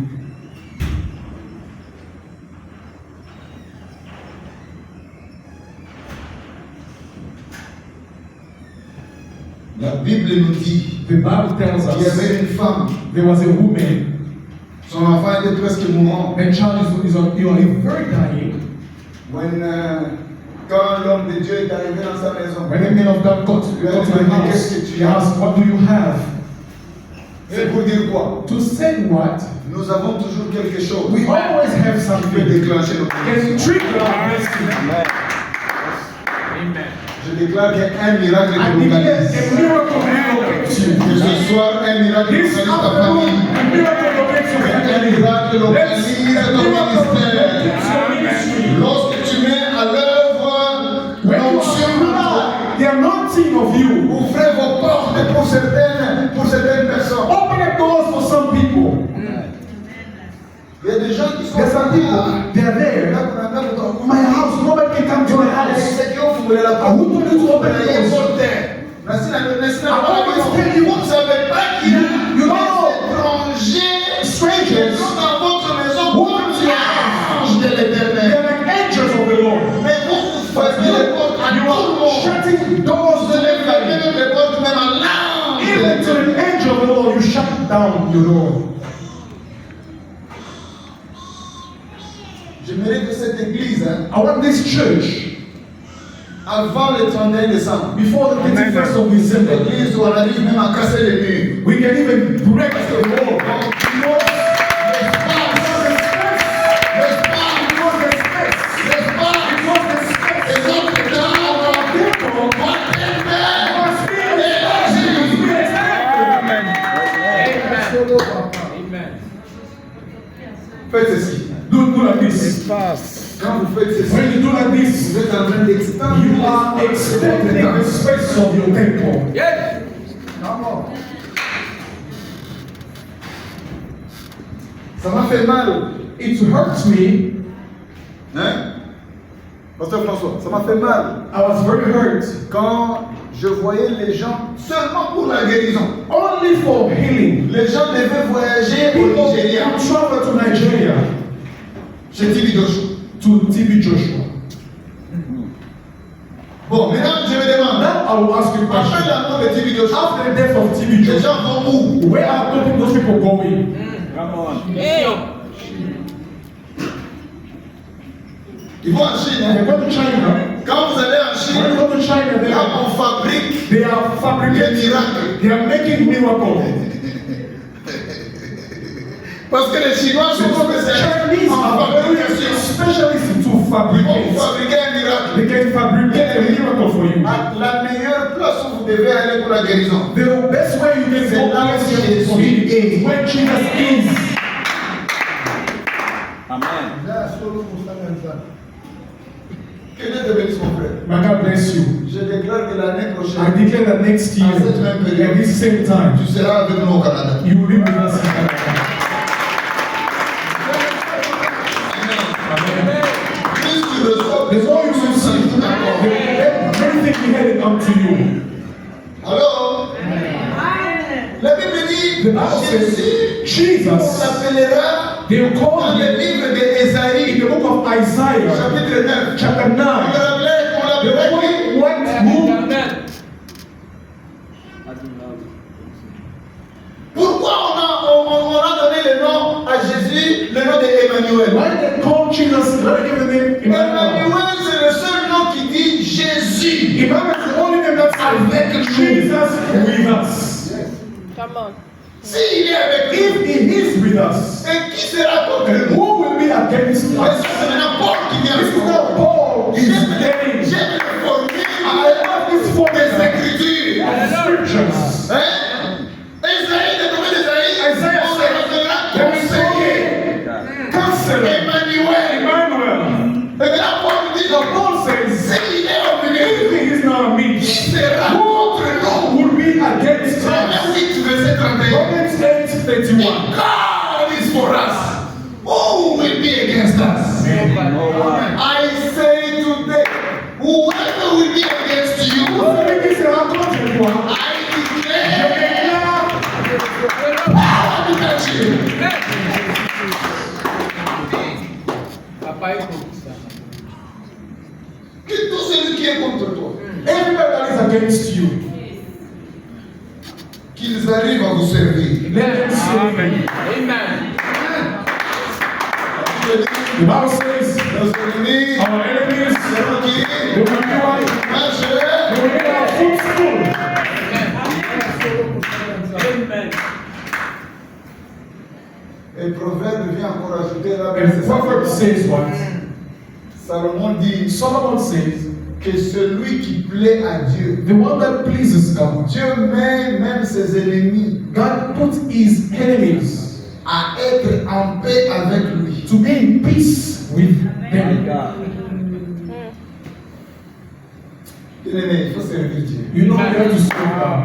La Bible nous dit The Bible tells qu'il y us avait une femme, there was a woman, son enfant était presque mourant. her child is very dying. Quand l'homme de Dieu est arrivé dans sa maison, When the man of God got to the house, he asked, what do you have? c'est pour dire quoi? To say what? Nous avons toujours quelque chose We always have qui peut something déclencher nos that can trigger our blessing. Amen. Amen. Je déclare qu'il y a un miracle I qui declare localise. a miracle locates you. Que ce soir, un miracle This localise ta afternoon, famille. a miracle locates your Un family. miracle localise A ton miracle ministère. locates your ministry. Lorsque tu mets à l'œuvre When you l'onction apply the anointing of you, ouvrez vos portes pour certaines personnes. open the doors for some people. Il y a des gens qui sont There's some people, they are there. My house, nobody can come to my house. C'est qui ont foulé la I wouldn't need to open the porte. doors. Vous ne savez pas qu'il y a You know, étrangers strangers, qui sont dans votre maison who comme comes les to your house, anges de they l'éternel. are like angels of the Lord. Mais vous fermez les portes à You tout le are monde. shutting doors Vous to allez fermer everybody. les portes même à l'ange de Even to l'éternel. the angel of the Lord, you shut down your door. J'aimerais que cette église, I want this church, avant le 31 décembre, before the 31st of December, l'église où on arrive même à casser les murs. we can even break the wall. Because Faites ceci. do like this. Quand vous faites ceci, When you do like this, vous êtes en train d'extendre. you are extending the space of your temple. Ça m'a fait mal. It hurts me. Hein? Pasteur François, ça m'a fait mal I was very hurt. quand je voyais les gens seulement pour la guérison. Only for healing. Les gens devaient voyager au People Nigeria. can travel to Nigeria Chez Tibi Joshua. to TB Joshua. Bon, maintenant je me demande, Now I will ask you a après question. la mort de Tibi Joshua, After the death of TB les Joshua, gens vont où? where are those people going? Come on. Ils vont en Chine. They Hein? go to China. Quand vous allez en When Chine, you go to China, là on fabrique they are des fabricating. miracles. They are making miracles. Parce que les Chinois sont Because the spécialistes Chinese en are very fabrication. specialists to Ils vont fabricate. fabriquer un miracle. They can fabricate a miracle for you. La meilleure place où vous devez aller pour la guérison. The best way you can go out here for healing is where Jesus is. Amen. Que Dieu te bénisse, mon frère. May God bless you. Je déclare que l'année I prochaine, declare that next year, at this same time, tu seras avec nous au Canada. you will live with us in Canada. Plus tu reçois, The more you receive, everything we headed unto you. alors, la Bible dit, The Bible says, Jésus, on Jesus, l'appellera they will dans call le him livre in d'Ésaïe, the book of Isaiah, chapitre 9. chapter On 9. l'appellera qui? What who? Pourquoi on a donné le nom à Jésus, le nom d'Emmanuel? Why they call Jesus? Why they give the name Emmanuel? Emmanuel, c'est le seul nom qui dit Jésus. Emmanuel is the only name that says Jesus with us. Come on. S'il est avec nous, If he is with us, et qui sera contre then nous? who will be against Est-ce us? que c'est maintenant Paul qui vient? This is not Paul is getting. J'aime les formules I love this form des of Écritures. scriptures. Hein? Isaïe, le nom d'Isaïe, Isaiah on said, le rappellera there is conseiller. only Counselor Emmanuel. Emmanuel. Et maintenant Paul dit, So Paul says, s'il est au milieu, if he is not me, qui sera who contre nous? will be against Romains us? 8, verset 31. Romans 8:31. God is for us. Who will be against us? No one. I say today, whoever will be against you, Celui qui sera contre toi, I je declare déclare power to touch you. Que tout celui qui est contre toi, everybody that is against you, qu'ils arrivent à vous servir. let them serve you. The Bible says, Nos ennemis, our enemies, ceux qui they will be like, marchent, they will be our footstool. et Proverbe vient encore ajouter là, And the prophet says what? Salomon dit, Solomon says, que celui qui plaît à Dieu, the one that pleases God, Dieu met même ses ennemis God puts his enemies à être en paix avec lui. to be in peace with them. Bien-aimé, il faut servir Dieu. You know, you have to serve God.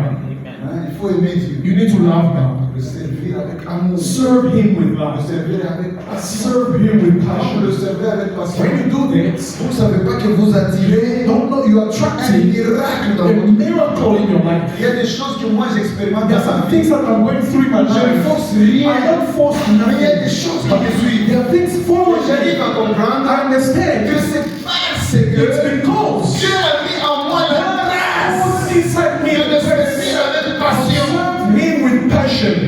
Hein, il faut aimer Dieu. You need to love God. Le servir avec amour. Serve Him with Le love. servir avec passion. Serve Him with Quand vous le passion. servez avec passion, When you do this, vous ne savez pas que vous attirez don't know you are un attracting miracle dans a votre vie. miracle in your life. Il y a des choses que moi j'expérimente There dans are ma some vie. things that I'm going through in my Je ne life. force rien. I don't force Mais il y a des nothing. choses qui me suivent. There are things following J'arrive me. à comprendre I understand. que c'est parce It's que because Dieu a mis en moi la God grâce puts inside me de le servir avec passion. serve Him with passion.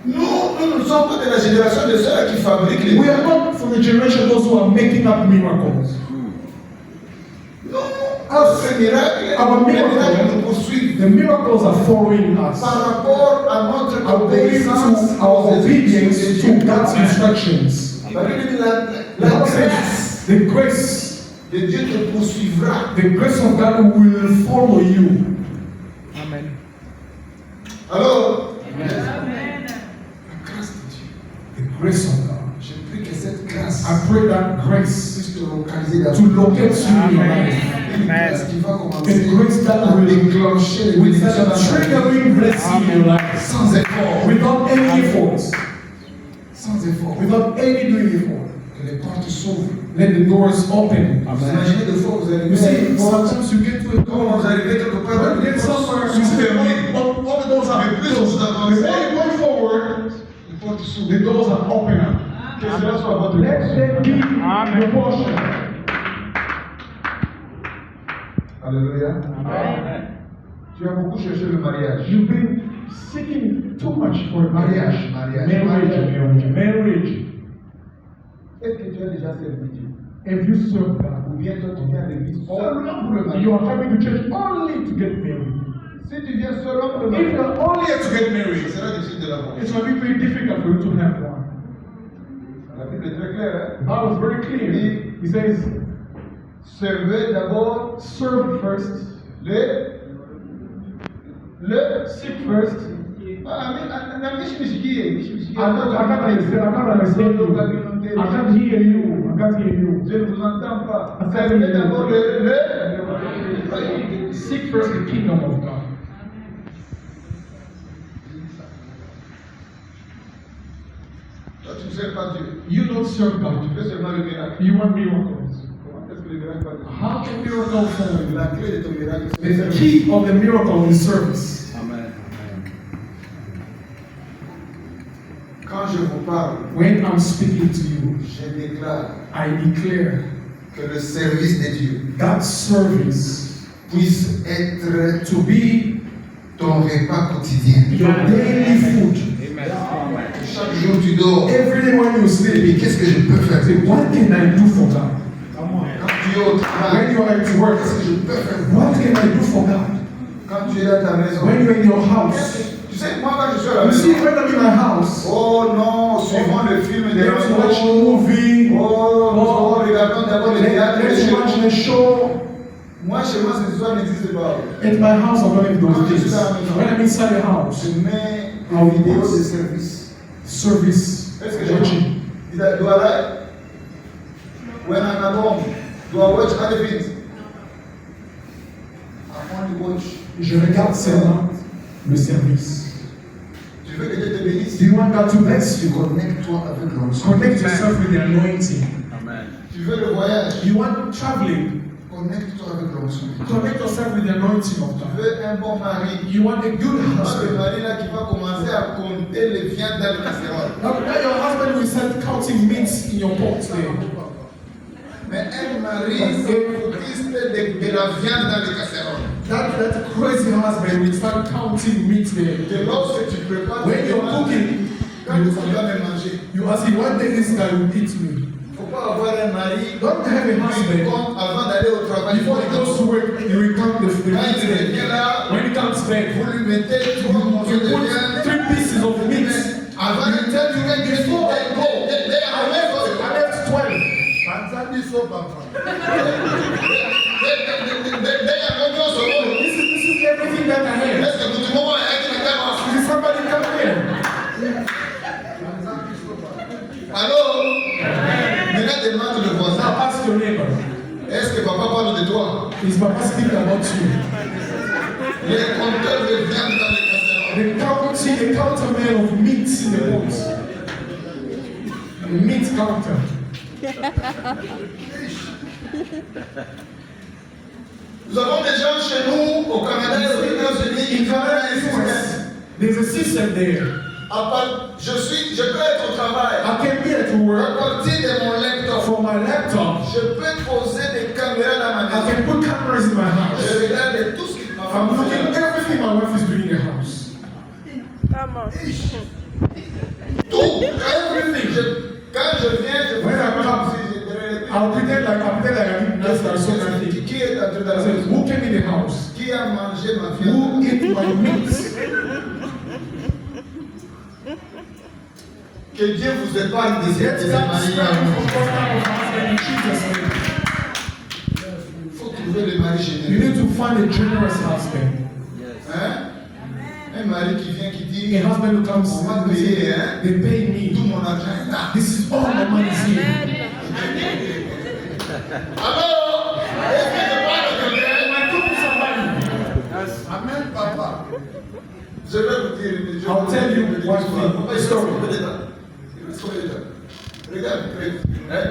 Nous ne sommes pas de la génération de ceux qui fabriquent les We are miracles. not from the generation those who are making up miracles. Non, ces miracles, Our les miracles miracles, nous poursuivent the miracles are following us par rapport à notre according obéissance to our aux obedience instructions de to Dieu. God's instructions. La Bible dit la Bible grâce says the grace, de Dieu te poursuivra. the grace of God will follow you. Alors, Amen. la grâce de Dieu. The grace of God. Je prie que cette grâce I pray that grace puisse te localiser dans to locate you in your life. une grâce qui va A commencer grace that à will déclencher les with bénédictions that dans ta vie. triggering blessing in your life Sans effort. without any effort, Sans effort. without any doing effort. Que les portes s'ouvrent. Let the doors open. Vous imaginez des fois vous arrivez You à une see, porte. sometimes you get to a Quand vous arrivez quelque part, when you les get portes somewhere, sont fermées. all the doors are Mais plus closed. vous The avancez, more you go forward, les portes the s'ouvrent. doors are open up. Que cela soit votre Let them be your portion. Alléluia. Tu as beaucoup cherché le mariage. You've been seeking too much for a Mariage, marriage. mariage. Marriage. Est-ce que tu as déjà servi Dieu? If you serve God, Ou bien toi tu viens à l'église seulement pour le you mariage? are coming to church only to get married. Si tu viens seulement pour le If you mariage, are only here to get ce married, sera difficile de l'avoir. it's going to be very difficult for you to have one. La Bible est très claire. Hein? The Bible is very clear. He says, Servez d'abord serve first, le seek first. Ah, na mishimishiki. I can't understand you. I can't hear you. I can't hear you. Je ne vous entends pas. I can't Servez hear d'abord you. Seek first the kingdom of God. Toi, tu ne sers pas Dieu. You don't serve God. Tu fais seulement le miracle. You want miracles. Comment est-ce que le miracle va te How can miracle follow? La clé de ton miracle, c'est The le key of the miracle is service. Amen. Quand je vous parle, When I'm speaking to you, je déclare I declare que le service de Dieu God's service puisse être to be ton repas quotidien. your daily food. Chaque jour tu dors. Every day when you Et sleep, qu'est-ce que je peux faire? say, what can I do for God? Quand tu es au When travail, you are at work, qu'est-ce que je peux faire? what can I do for God? Quand tu es dans ta maison, When you're in your house, tu sais, moi quand je suis à la you see, maison, when I'm in my house, oh non, suivons le film de let's watch a Rambo. movie, Oh, regardons d'abord le théâtre. let's watch the show. Moi, chez moi, cette histoire n'existe pas. At my house, I don't have those things. When I'm inside the house, Je mets une vidéo de service. service, Est-ce que j'ai watching. Do I like? When I'm at home, do I watch other things? I only watch. Je regarde seulement le service. Tu veux que Dieu te bénisse? Do you want God to bless you? Connecte-toi avec l'onction. Connect yourself with the anointing. Amen. Tu veux le voyage? You want traveling? Connecte-toi avec l'onction. Connect yourself with the anointing of Tu God. veux un bon mari? You want a good Pas le husband. mari là qui va commencer à compter les viandes dans le casserole. Now your husband will start counting meats in your pot there. Mais un mari focusiste de la viande dans le casserole. That crazy husband will start counting meat there. Et lorsque tu prépares, When you're cooking, quand tu vas me manger. you ask him, one day this guy will eat me. Il ne faut pas avoir un mari Don't have a qui husband. compte avant d'aller au travail. Before he goes to work, he will count the Quand meat il revient there. là, When he comes back, vous lui mettez trois you morceaux de put viande. 3 pieces of meat. Avant de dire, tu viens Before I go, I I left 12. biso papa. This is everything that I have. Est-ce que tout le monde est dans la Is somebody come here? Alors, maintenant demande le Now voisin. ask your neighbor. Est-ce que papa parle de toi? Is Papa speaking about you? Les compteurs de viande dans les casseroles. The counterman of meat in the boats. The meat counter. Nous avons des gens chez nous, au Canada et aux États-Unis, In qui travaillent Canada, un système. there's a system there. Je peux être au travail. I can be at À work partir de mon laptop, from my laptop. je peux poser des caméras dans ma I maison. can put cameras in my house. Je regarde tout ce que ma I'm femme looking fait. at everything my wife is doing in the house. Tout, quand je viens, je When I come, I'll pretend like I didn't know that I saw nothing. Qui est entré dans I la said, maison? who came in the house? Qui a mangé ma Who viande? ate my meat? Que Dieu vous épargne de Let's ces start maris praying à for vous. God kind of husband in Jesus' name. Il faut trouver le mari You généreux. need to find a generous husband. Hein? Un mari qui vient qui dit A husband who comes on va and payer, says, hein? they pay Tout me. mon argent est là. This is all my money is here. Alors, est-ce que je parle de quelqu'un? I talk to somebody. Amen, papa. Je vais vous dire une chose. I'll tell you one thing. Papa, il sort de là. Regarde, hein?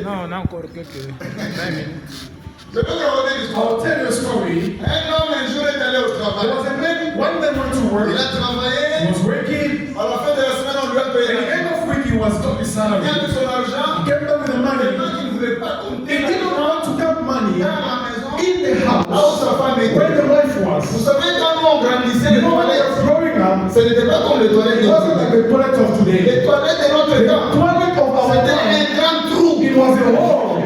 Non, on a encore quelques 20 minutes. Je peux te raconter l'histoire. I'll tell you a story. Un homme un jour est allé au There travail. was a man, one man went to work, Il a he travaillé. was working, À la fin de la semaine, on lui a at payé. the end of week he was got his Il salary. a mis son He argent. came back with the money. Maintenant qu'il ne voulait pas He compter didn't want to count money dans la maison. in the Là où house sa femme était. where the wife Vous was. savez, quand nous on grandissait, You les know when they toilettes, were growing up, ce n'était pas comme les toilettes it wasn't like de the toilet of today. Les toilettes de notre The temps, toilet of our c'était time, un grand trou. it was a hole.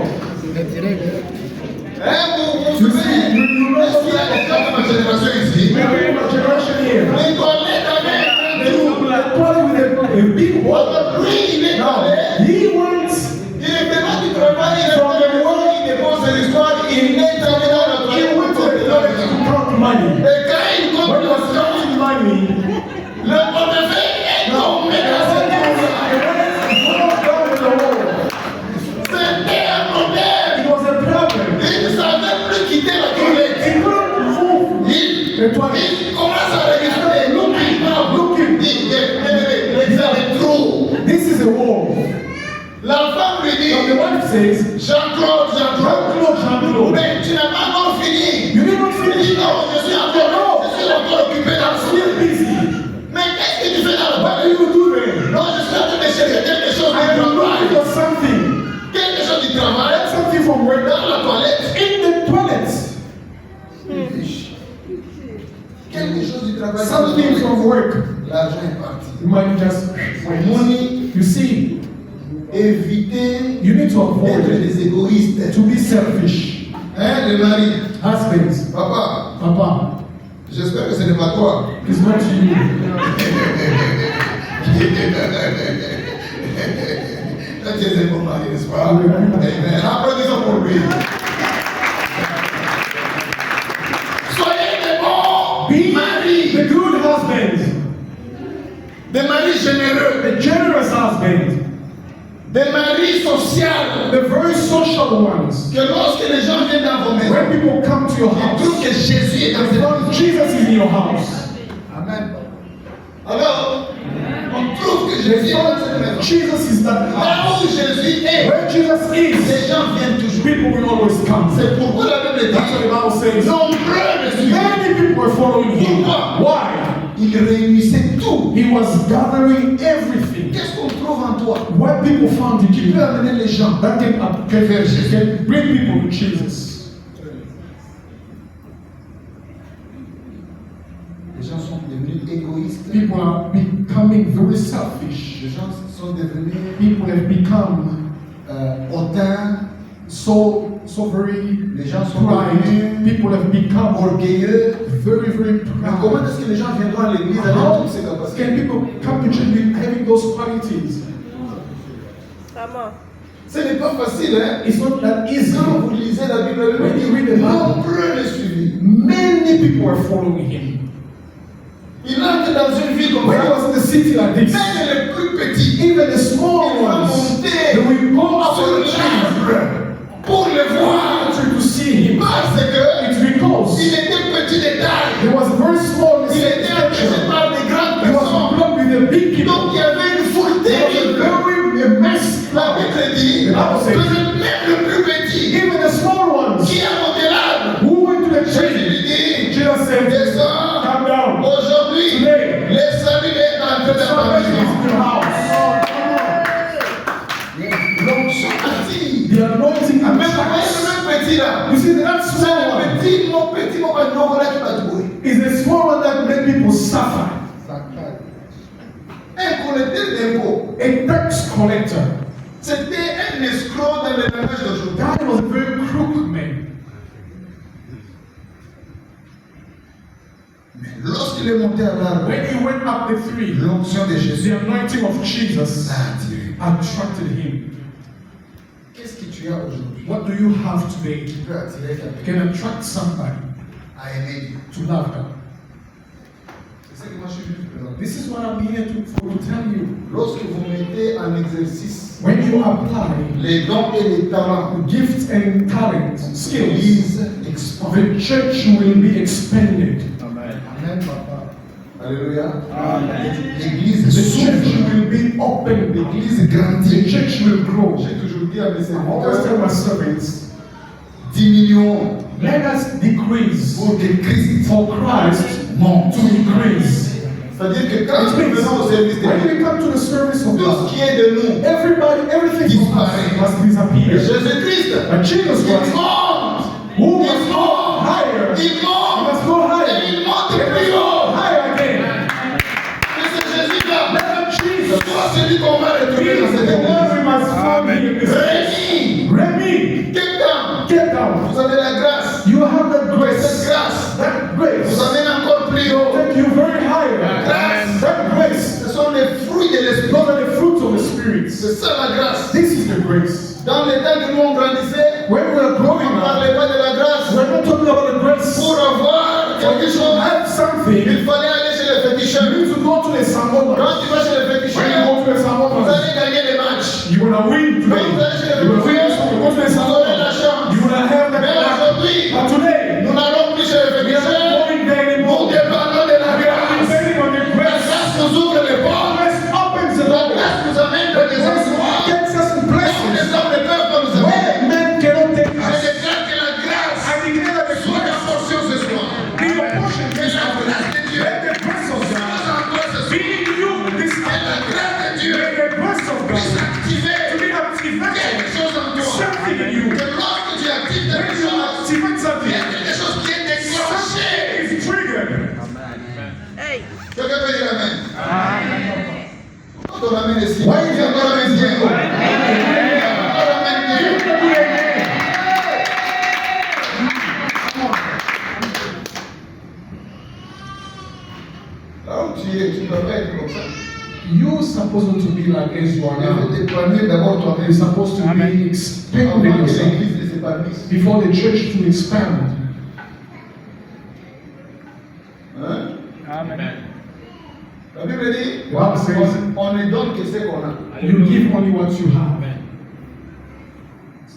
Hein, vous You vous see, souvenez? you Est-ce know qu'il y a des gens de ma génération ici? we are in a generation here. Les toilettes avaient un The grand trou. toilet with a big hole. Lui, il est Now, allé. he went Il est venu du travail, il est venu, il dépose l'histoire, il est allé dans la he went to the toilet toilette. to count money. Et quand il compte When he was l'argent, counting money, le portefeuille est now, tombé dans cette the tour. went down in the hole. C'était un problème. It was a problem. Il ne savait plus quitter la toilette. He couldn't move Il the toilet. commence à regarder. Look, il y a des trous. This is a wall. La femme lui Now the dit, wife says, Jean-Claude, Jean-Claude, mais tu n'as pas encore fini. you did not Il dit, finish. non, je suis encore occupé dans I'm le still busy. Mais qu'est-ce que tu fais dans le What do you do there? Non, je suis en train de chercher quelque chose I du am looking for travail. something. Quelque chose du travail. Get something from work Dans la toilette. in the toilet. Quelque chose du travail. Something from work. L'argent est parti. You might just Money, you see, éviter you need to d'être avoid des égoïstes. to be selfish. Hein, le mari. Husbands, Papa, Papa, j'espère que ce n'est pas toi. it's not you. Tu es un bon mari, n'est-ce pas? Amen. Applaudissons pour lui. Soyez des bons Be maris, the good husband, des maris généreux, the generous husband, des maris sociaux. the very social ones. Que lorsque les gens viennent dans vos maisons, When people come to your ils trouvent house, que Jésus est dans they cette find maison. Jesus is in your house. Amen. Alors, on trouve que They Jésus est dans cette find maison. Jesus is that house. Là où Jésus est, Where Jesus is, les gens viennent toujours. people will always come. C'est pourquoi la Bible That's what the dit, Bible says. nombreux me suivent. Many people were following him. Why? Il réunissait tout. He was gathering everything. Qu'est-ce qu'on trouve en toi? What people found in Qui peut him amener les gens? that can bring people to Jesus. Les gens sont devenus égoïstes. People are becoming very selfish. Les gens sont devenus People have become hautains. so very Les gens sont pride. devenus People have become orgueilleux. very Mais comment proud. est-ce que les gens viendront à l'église avec How toutes ces capacités? can people come to church with having those qualities? Ce n'est pas facile, hein? It's not that easy. Quand vous lisez la Bible, When you read the Bible, nombreux le suivi. many people are following him. Il entre dans une ville comme When he ça. was in the city like this, Même les plus petits, even the small ils vont ones, monter they will go up to sur the tree l'arbre pour le voir. to see him. Parce que It's because il était petit de taille. he was very small in Il était empêché stature. par des grandes He was personnes. blocked with the big people. Donc il y avait une foule There was terrible. a very mess. La Bible dit The Bible says, que même le plus petit even the small ones qui a monté l'arbre, who went to the Jésus tree, lui dit, Jesus said, descends. come down. Aujourd'hui, Today, le salut est en train somebody is d'apparaître. in the house. L'onction attire. The anointing Même attracts. le petit là. You see, that C'est small le one petit mot maintenant là qui va jouer. is the small one that made people suffer. Un collecteur d'impôts. A tax collector. C'était un escroc dans le langage d'aujourd'hui. That was a very crooked man. Mais lorsqu'il est monté à l'arbre, When he went up the tree, l'onction de Jésus the anointing of Jesus a attiré. attracted him. Qu'est-ce que tu as aujourd'hui? What do you have today? Tu peux attirer quelqu'un Can attract somebody à aimer Dieu. to love God? C'est ce que moi je suis venu te présenter. This is what I'm here to tell you. Lorsque vous mettez en exercice When you apply les dons et les talents, gifts and talent, skills, l'Église expande. the church will be expanded. Amen, papa. Alléluia. Amen. L'Église The church s'ouvre. will be opened. L'Église The grandit. church will grow. J'ai toujours dit à mes I always tell serviteurs, my servants, diminuons let us decrease pour que Christ for Christ monte. to increase. C'est-à-dire que quand It nous means venons au service de when Dieu, we come to the service of tout ce God, qui est de nous, everything from us must disappear. Jésus-Christ, But Jesus il Christ, monte. who Il must go monte. higher, Il he monte. must go Et higher. il monte He must plus go haut. higher again. Que c'est Jésus-là. Let Jesus Soit celui qu'on va be retrouver dans cette the one église. we must find in this place. Rémi, Remy, quelqu'un, get down. vous avez la grâce. You have that Cette grace. grâce That grace vous amène encore plus haut. take you very higher. Grâce. That grace, Ce sont les fruits de l'esprit. those are the fruits of the Spirit. C'est ça la grâce. This is the grace. Dans les temps que nous on grandissait, When we are on growing ne up, parlait pas de la grâce. we're not talking about the grace. Pour avoir quelque To chose, have il something, fallait aller chez les you féticheurs. need to go to the Samona. Quand tu vas chez les When you féticheurs, go to the vous Samona, allez gagner des matchs. you will win Quand today. vous allez chez les You will win. féticheurs, You go to the vous aurez la Samona. chance. You will have that Mais luck. aujourd'hui, But today, nous n'allons plus chez les we are not féticheurs. going there Nous anymore. dépendons de la We are grâce. depending on the La grace. grâce nous ouvre les portes. Grace opens the La door. grâce nous amène dans des endroits Gets us in où les places hommes ne peuvent pas nous amener. where men cannot take Je us. déclare que la grâce I declare that the soit ta grace portion ce soir. be your portion Que this la afternoon. grâce de Dieu Let the grace of soit God en toi ce be soir. in you this Que la afternoon. grâce de Dieu Let the grace of puisse God activer to be quelque activated. chose en toi. Something in you. Que lorsque tu actives When quelque you chose, activate il y something, a quelque chose qui est déclenché. something is triggered. Quelqu'un peut dire Amen. Ton amen est si. Why is your Ton amen est bien. Ton amen est bien. Là où tu es, tu ne dois pas être comme ça. You're supposed to be like as you are Il now. faut t'épanouir d'abord toi-même. You're supposed to be Avant expanding que yourself l'église ne s'épanouisse. before the church to expand. Hein? Amen. La Bible dit, The Bible says, on ne donne que ce qu'on a. you give only what you have.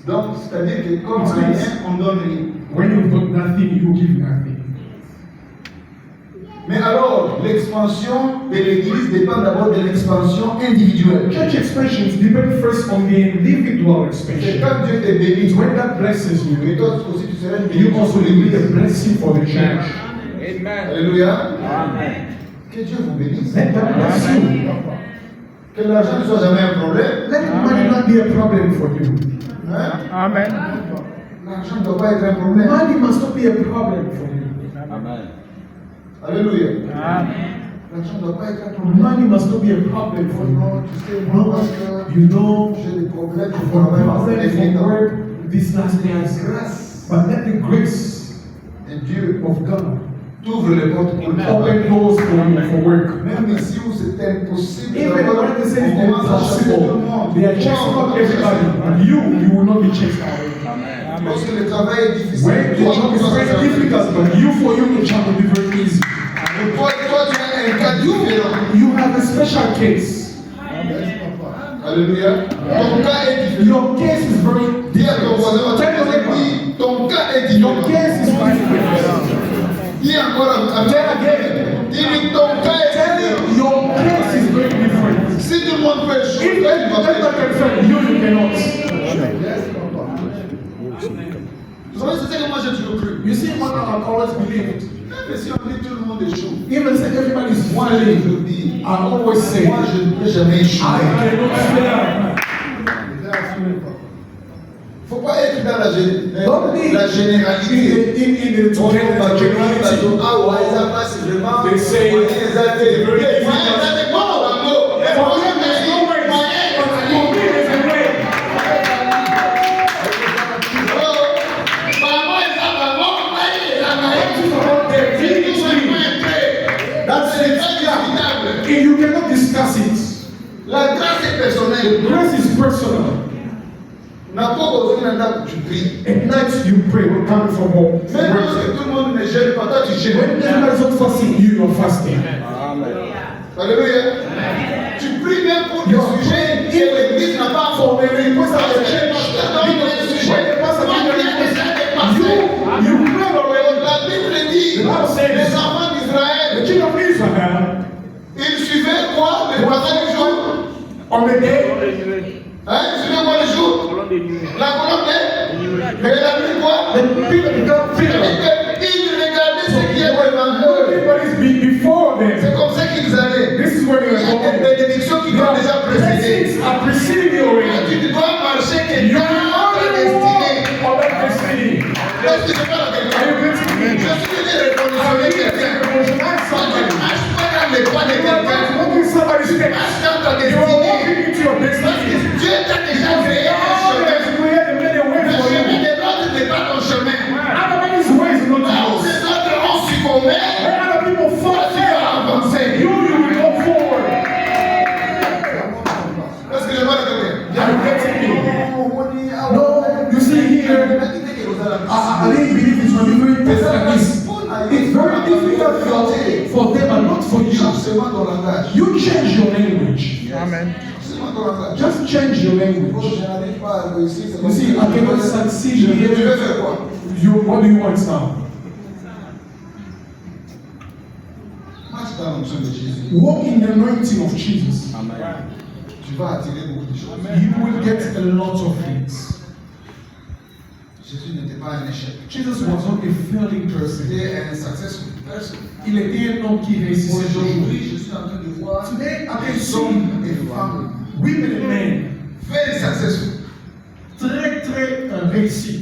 Donc, c'est-à-dire que comme on n'a rien, on donne rien. When you've got nothing, you give nothing. Mais alors, l'expansion de l'église dépend d'abord de l'expansion individuelle. Church expansions depend first on the individual C'est expansion. quand Dieu te It's bénit, when that blesses et you, toi aussi tu seras une you bénédiction also pour will be a l'église. blessing for the church. Amen. Alléluia. Amen. Que Dieu vous bénisse. Let that bless you. Que l'argent ne soit jamais un problème. Let money not be a problem for you. Hein? Amen. L'argent ne doit pas être un problème. Money must not be a problem for you. Amen. Alléluia. Amen. L'argent ne doit pas être un problème. Money must not be a problem for you. Non, tu sais, moi, parce que You know, j'ai des problèmes for pour travailler dans problem ces for derniers temps. work these last days. Grâce But let the grace de Dieu of God t'ouvre les portes pour le travail. Open doors for you for work. Même ici où c'est impossible, Even d'abord, when they say on it's commence à chasser tout le impossible, monde. they are chasing out everybody, and you will not be chased away. Lorsque le travail est difficile, When the job is very difficult, but for you, the job will be very easy. toi, tu as un cas différent. You have a special case. Alléluia. Ton cas est différent. Your case is very Dis à ton voisin, Tell your neighbor, dis, ton cas est your différent. case is very different. Dis encore à Tell again. dis-lui, ton cas est Tell différent. him your case is very different. Si tout le monde peut If échouer, everyone il va faire. can fail, you cannot. Vous savez, c'est ce que moi j'ai toujours cru. You see, what I've always believed. Même si on dit tout le monde échoue. Even say everybody is Moi je failing, le dis. I always say, Moi je ne peux jamais échouer. I cannot fail. Faut pas être dans Don't be la généralité. in the On est generality. pas generalité. Ah ouais, ça passe vraiment. They say moyen, ça c'est very moyen, difficult. ça c'est bon, bravo. Mais For moyen, you, there's no way. But for me, there's a way. That's it. And you cannot discuss it. La grâce est personnelle. Grace is personal. N'a pas besoin d'un acte, tu pries. At night you pray when coming from home. Même lorsque tout le monde ne gêne pas, toi tu When gênes. everybody's not fasting, you're fasting. Alléluia. Tu pries même pour des sujets que l'église n'a pas formé. Parce que dans les sujets, You pray already. la Bible dit, les enfants d'Israël, The king of Israel, ils suivaient quoi? Le passage du jour. on the day, Hein? Ils suivaient quoi le jour? La colonne de? Et la nuit quoi? the people got fear. Ils regardaient ce qui est devant eux. Everybody's before them. C'est comme ça qu'ils allaient. This is where Il y they a are des going. bénédictions qui t'ont déjà précédé. Blessings are preceding you already. Tu dois marcher que You dans are ta the destinée. one of that destiny. Est-ce que je parle à quelqu'un? Are you getting me? Je suis venu reconnaître quelqu'un. Recognize Quand tu somebody. ne marches pas dans les pas de You are quelqu'un, not walking somebody's tu steps. marches dans ta You are destinée. walking into your Parce que destiny. Dieu t'a déjà créé un God chemin. has created many ways Le for chemin you. de l'autre n'est pas ton chemin. Everybody's ways is not Là où yours. les autres ont succombé, When other people fall tu vas down, avancer. you will go forward. Est-ce que je parle à quelqu'un? Are you getting me? No, you see here, I didn't believe it's when you read text like this. It's very difficult for them and not for you. Change seulement ton langage. You change your language. Seulement ton langage. Just change your Oh, language. je n'arrive pas à réussir. c'est You comme see, si- I cannot succeed Tu veux here. faire quoi? What do you want now? Marche dans l'onction de Jésus. Walk in the anointing of Jesus. Tu vas attirer beaucoup de choses. You will get a lot of things. Jésus n'était pas un échec. Jesus was not a failing person. C'était un successful person. Il était un homme qui réussissait toujours. Aujourd'hui, je suis en train de voir Today, I can des see hommes et des femmes women and men very successful. très réussis.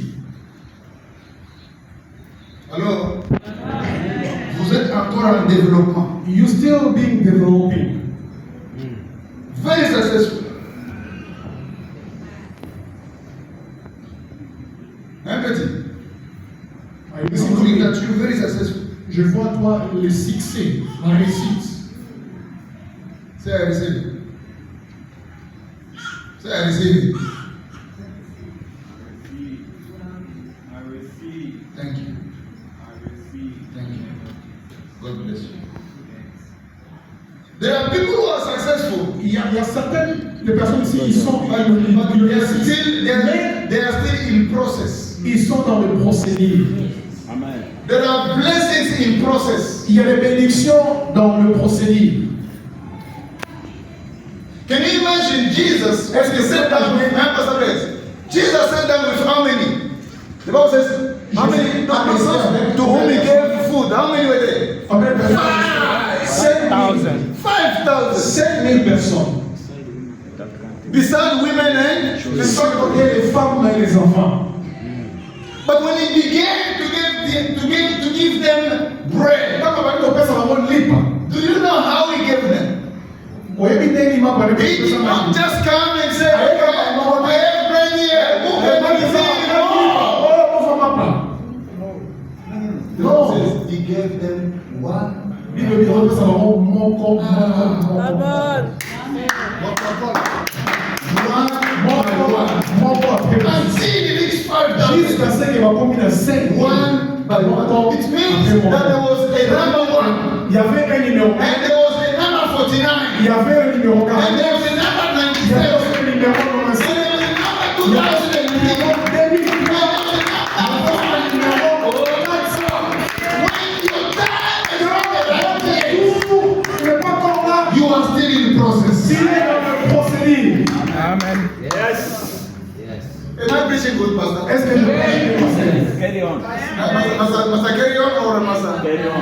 Alors, vous êtes encore en développement. You still being developing. Very successful. Un petit. Are you Listen listening to to me me? that you're very successful. Je vois toi le succès, la réussite. Say I receive it. Say I receive it. Thank you. Thank you. God bless you. There are people who are successful. Il y a certaines des personnes ici, ils sont But they are still, they are still in process. ils sont dans le procédé. There are blessings in process. Il y a des bénédictions dans le procédé. Can you imagine Jesus when he sat down with Jesus sat down with how many? The Bible says, how many? To whom he gave food. How many were there? Combien de personnes? 5,000. 5,000. 5,000 personnes. Beside women and Sans compter les femmes et les enfants. but when he began to give them bread, Quand on va dire aux personnes à mon libre, do you know how he gave them? on évite des images par les He did personnes. not just come and say, I have bread here. Who can give me more? The Bible says he gave them one. Bible dit que ça va mon And see the next 5,000. jusqu'à ce qu'il va combiner 5 One by one. It means that there was a number one. Il y avait un numéro 1, And there was a number 49. il y avait un numéro 40, And there was a number il y avait 97. un numéro 95, And there was a il y number avait 2003. un numéro 2000. You are still in the process. S'il est dans le procédé, Amen. Am I preaching good, Pastor? est-ce que je peux Carry on. Must I carry on or must I? Carry on.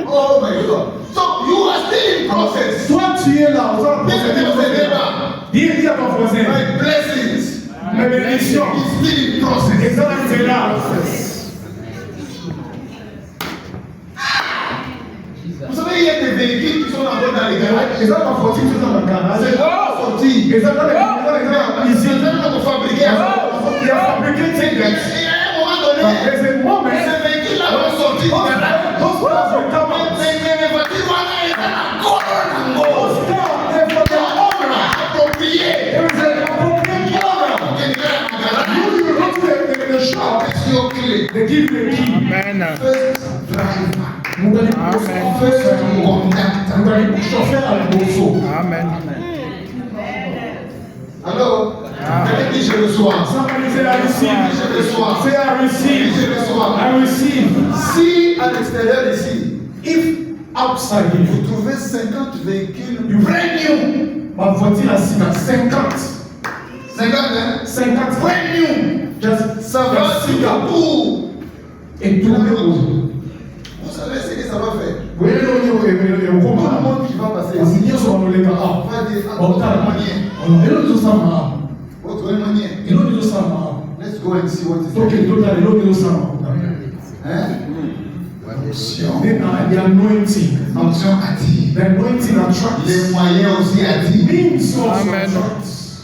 Oh my God. So you are still in process. toi tu es là, dans le This is the procédé. neighbor. Dis à ton voisin, My blessings mes bénédictions, is still in process. et ça c'est là. Vous savez, il y a des véhicules qui sont encore dans les garages. Et ça va sortir tout dans le garage. C'est pas sorti. Et ça va Ils ici. sont en train de fabriquer. Il a fabriqué Et des à un moment donné, Et c'est moi, mais ces véhicules-là vont sortir du garage. those cars will come out. Mais les voitures, voilà, elles sont encore en Those haut. cars, they're for their owner. Approprié. There is an appropriate owner. You go to the shop, Qu'est-ce qui est clé? they give you the key. Amen. First driver. Vous allez First conductor. vous allez chauffeur à la bourse. Amen. Alors, quelqu'un dit je reçois. Somebody say I receive. Je reçois. Say I receive. Je reçois. I receive. Si à l'extérieur ici, If outside vous you, trouvez 50 véhicules you brand new, ma voiture a 50. 50 hein? 50 Brand new. Just Ça va à Singapour. et tout le monde. Vous savez ce que ça va faire? Vous voyez, Tout le on monde qui va passer As ici in years on the lega va up. dire ah, On votre time. manière. On don't do some. Votre manière. You don't do some. Let's go and see what is Okay, happening. don't do some. Hein? Onction. Then the anointing. Onction attire. The anointing attracts. Les moyens aussi attirent. Means also Amen. attracts.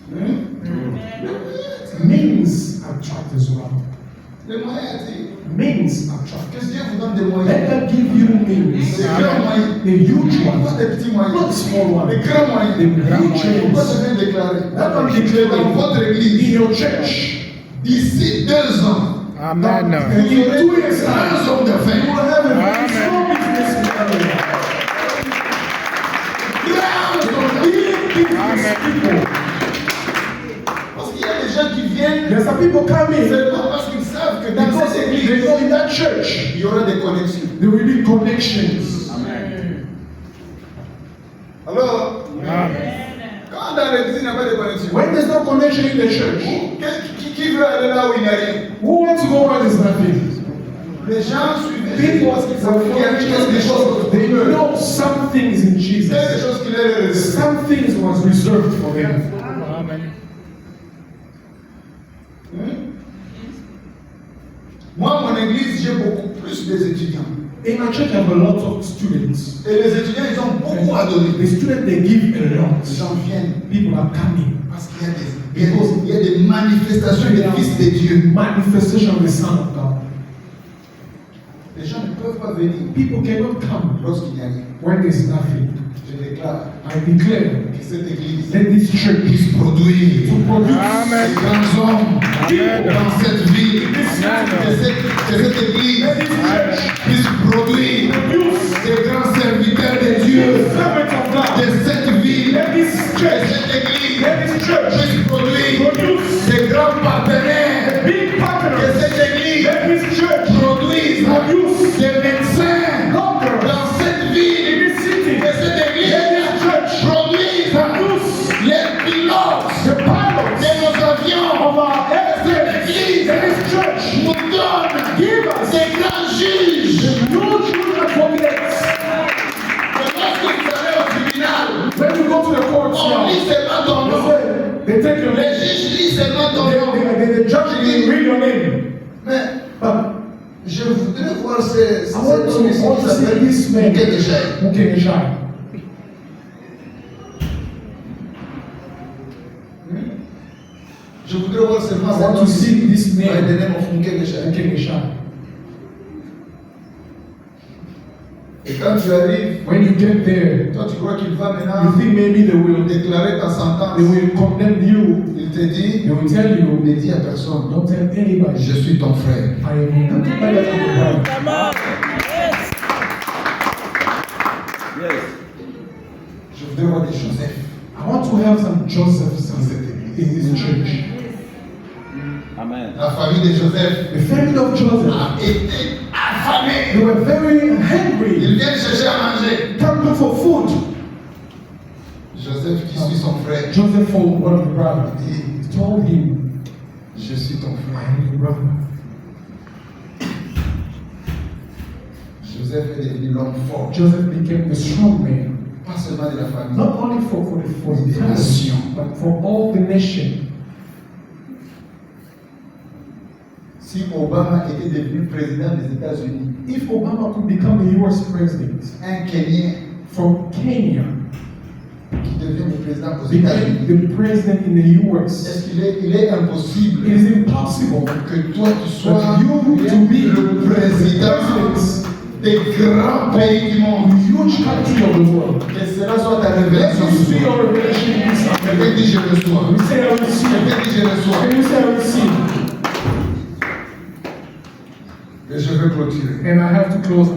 Hmm? Means attract as well. Les moyens attirent. Means attract. Que Dieu vous donne des moyens. Let God give you means. Des grands moyens. The huge Pas ones. des petits moyens. Not small ones. Des grands moyens. The huge Pourquoi ones. je viens déclarer? That one declared Dans votre in église, your church. d'ici 2 ans, Amen. In 2 years' time, un homme you d'affaires. will have a very Amen. strong business area. Big business people. Parce qu'il y a des gens qui viennent There's some people coming seulement parce qu'ils savent que dans because cette they église, know in that church il y aura des connexions. there will be connections. Alors, Amen. quand dans l'église il n'y a pas de connexion, When there's no connection in the church, qui veut aller là où il n'y a rien? who wants to go where there's nothing? Les gens suivent Jésus People parce qu'ils savent qu'il y a quelque chose. they know some things in Quelque Jesus. chose qui leur est réservé. Some things was reserved for them. Amen. Moi, mon église, j'ai beaucoup plus des étudiants. In my church, I have a lot of students. Et les étudiants, ils ont beaucoup à donner. The students, they give a Les lot. gens viennent People are coming. parce qu'il y a il y a des manifestations des fils de Dieu. Manifestation of the Son of God. Les gens ne peuvent pas venir People cannot come lorsqu'il n'y a rien. when there's nothing. Je déclare I declare que cette église that this church puisse produire to produce Amen. des grands hommes Amen. dans cette ville. Amen. Que cette église puisse produire des grands serviteurs de Dieu servants of God. de cette ville. Let this Que church, cette église let this church puisse produire produce des grands partenaires. big Que partners. cette église Let this church produise des médecins doctors dans cette ville. in this city. Que cette Let église this church produise produce les pilotes the pilots de nos avions. of our airplanes. Let this church Nous donne give us des grands juges. no children advocates. Que lorsque vous allez au tribunal, When you go to the court on now, lit seulement ton nom. they take your Les name. juges lisent seulement ton nom. The judge will read your name. Mais But je voudrais voir cet I want homme ici to qui see s'appelle this man Mukedeshai. who can shine. Je voudrais voir seulement I want to see this by the name. name of Mukegesha. Mukegesha. Et quand tu arrives, When you get there, toi tu crois qu'il va you maintenant think maybe they will déclarer ta sentence. will condemn you. Il te dit, They will tell you, ne dis à personne, don't tell anybody. je suis ton frère. I am nothing better than your brother. Come on. Yes. Je voudrais voir des Joseph I want to have some Josephs dans cette église. in this church. Amen. La famille de Joseph The family of Joseph, a été affamée. they were very hungry. Ils viennent chercher à manger. Come look for food. Joseph qui suit son frère Joseph told one of the brothers, dit, he told him, je suis ton I frère. am your brother. Joseph est devenu l'homme fort. Joseph became the strong man, Pas seulement de la famille. not only for the Des family, nations. but for all the nation. Si Obama était devenu président des États-Unis, If Obama could become the US president un Kenyan from Kenya, qui devient le président aux became États-Unis, the president in the US, est-ce il est impossible it is impossible que toi tu sois that you to be le président des grands pays du monde? huge country of the world. Que cela soit ta Let révélation. me see your revelation in this Quelqu'un afternoon. dit je reçois. We say I receive. Quelqu'un dit je reçois. Can you say I receive? Et je vais clôturer. And I have to close.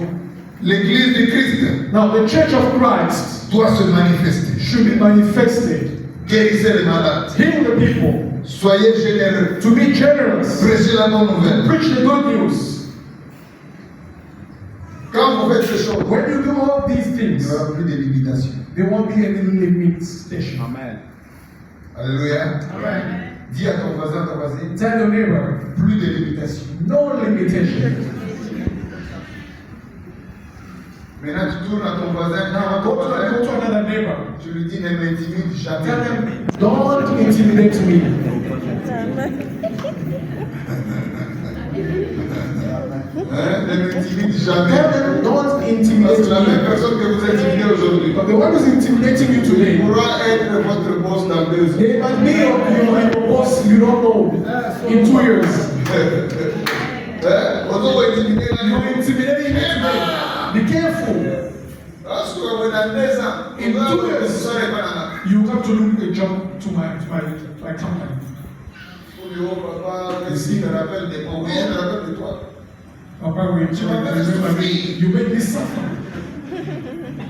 L'église de Christ Now, the church of Christ doit se manifester. should be manifested. Guérissez les malades. Heal the people. Soyez généreux. To be generous. Prêchez la bonne nouvelle. Preach the good news. Quand vous faites ces choses, When you do all these il things, n'y aura plus de limitation. there won't be any limitation. Amen. Alléluia. Dis à ton voisin, ta voisine, Tell your neighbor, plus de limitation. no limitation. Maintenant, tu tournes à ton voisin, Now, go to another neighbor. tu lui dis, ne m'intimide Tell jamais. them, don't intimidate me. Hein? Ne m'intimide jamais. Tell them, don't Parce intimidate que la même me. personne que vous intimidez aujourd'hui But the one who's intimidating you today, pourra être votre boss dans 2 ans. they might be your boss you don't know in 2 years. Hein? On doit intimider la You're vie. intimidating me today. Be careful. Parce que dans 2 ans, In 2 years, vous serez pas là. you come to look a job to my company. Vous lui dites, oh papa, ici, je me rappelle de moi. Oui, je me rappelle de toi. Papa, you make me suffer.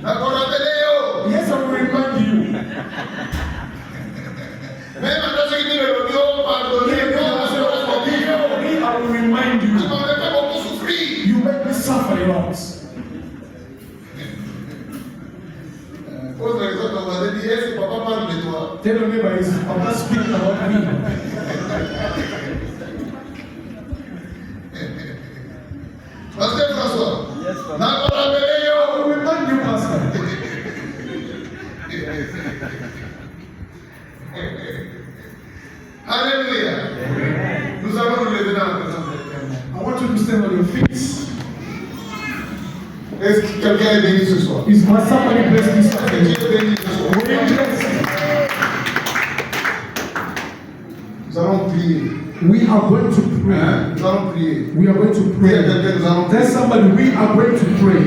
D'accord, rappelez-vous. Yes, I will remind you. Même dans ce qui dit le Dieu, pardonnez, I will remind tu you. m'avais fait beaucoup souffrir. You make me suffer a lot. Pose la question à ton voisin, dis, est-ce que papa parle de toi? Tell your neighbor, is Papa speaking about me? Pasteur François. Yes, Papa. D'accord, I rappelez-vous. will remind you, Pastor. Alléluia. Nous allons nous lever dans la présence de l'Éternel. I want you to stand on your feet. Est-ce que quelqu'un est béni ce soir? Is my somebody blessed this Est-ce que afternoon? Dieu est béni ce soir? Were you blessed? Nous allons prier. We are going to pray. Hein? Nous allons prier. We are going to Dis à pray. quelqu'un, nous allons Tell prier. somebody, we are going to pray.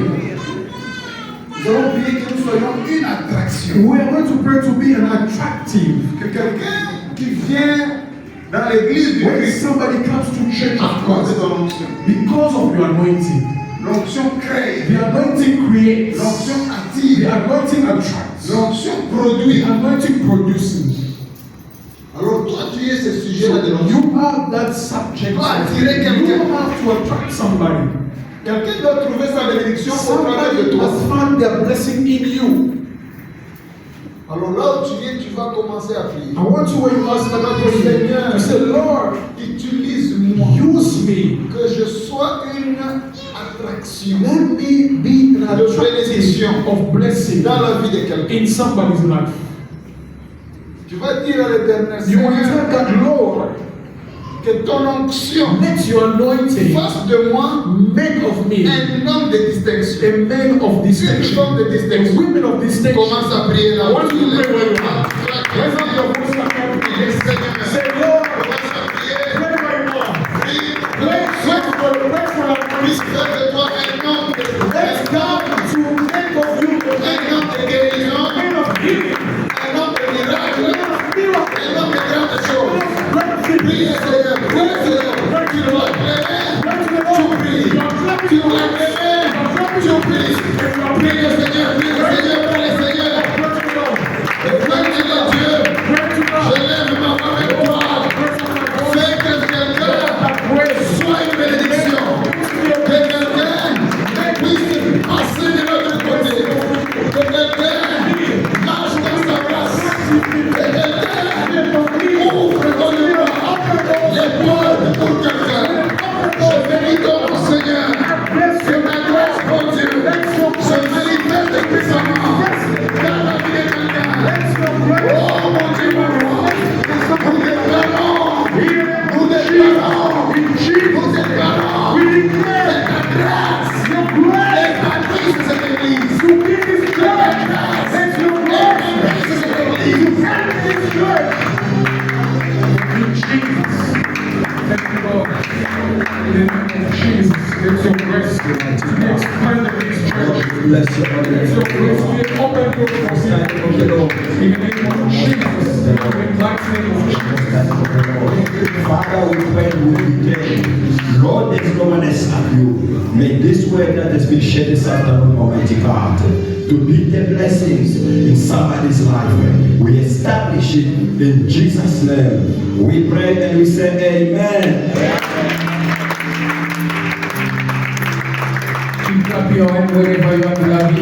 Nous allons prier que nous soyons une attraction. We are going to pray to be an attractive. Que quelqu'un qui vient dans l'église du When Christ somebody comes to church à of cause de Christ, ton onction. because of your anointing, L'onction crée. the anointing creates, L'onction the attire. anointing attracts, L'onction the produit. anointing produces. Alors toi, tu es ce sujet-là de So l'onction. you have that subject. Tu dois attirer You quelqu'un. have to attract somebody. Quelqu'un doit trouver sa bénédiction au travers de Somebody toi. has found their blessing in you. Alors là où tu viens, tu vas commencer à prier. I want you where you are start praying. You say, Lord, Utilise-moi. use me. Que je sois une attraction Let me be an de bénédiction attraction of blessing dans la vie de quelqu'un. in somebody's life. Tu vas dire à l'Éternel, You will Seigneur, tell God, Lord, que ton onction let your anointing fasse de moi make of me un homme de distinction. a man of distinction, Une femme de distinction. a women of distinction. Commence à prier là. I want you to pray where you are. Raise up your voice and pray. Say, Lord, your grace to be expanded in this church. Bless your Let name. your grace be an open door for us. In the name of Jesus, in the mighty name of Jesus. Father, we pray with you today. Lord, there's no one else like you. May this word that has been shared this afternoon, Almighty God, to be the blessings in somebody's life. We establish it in Jesus' name. We pray and we say amen. Clap your hand wherever you are, beloved.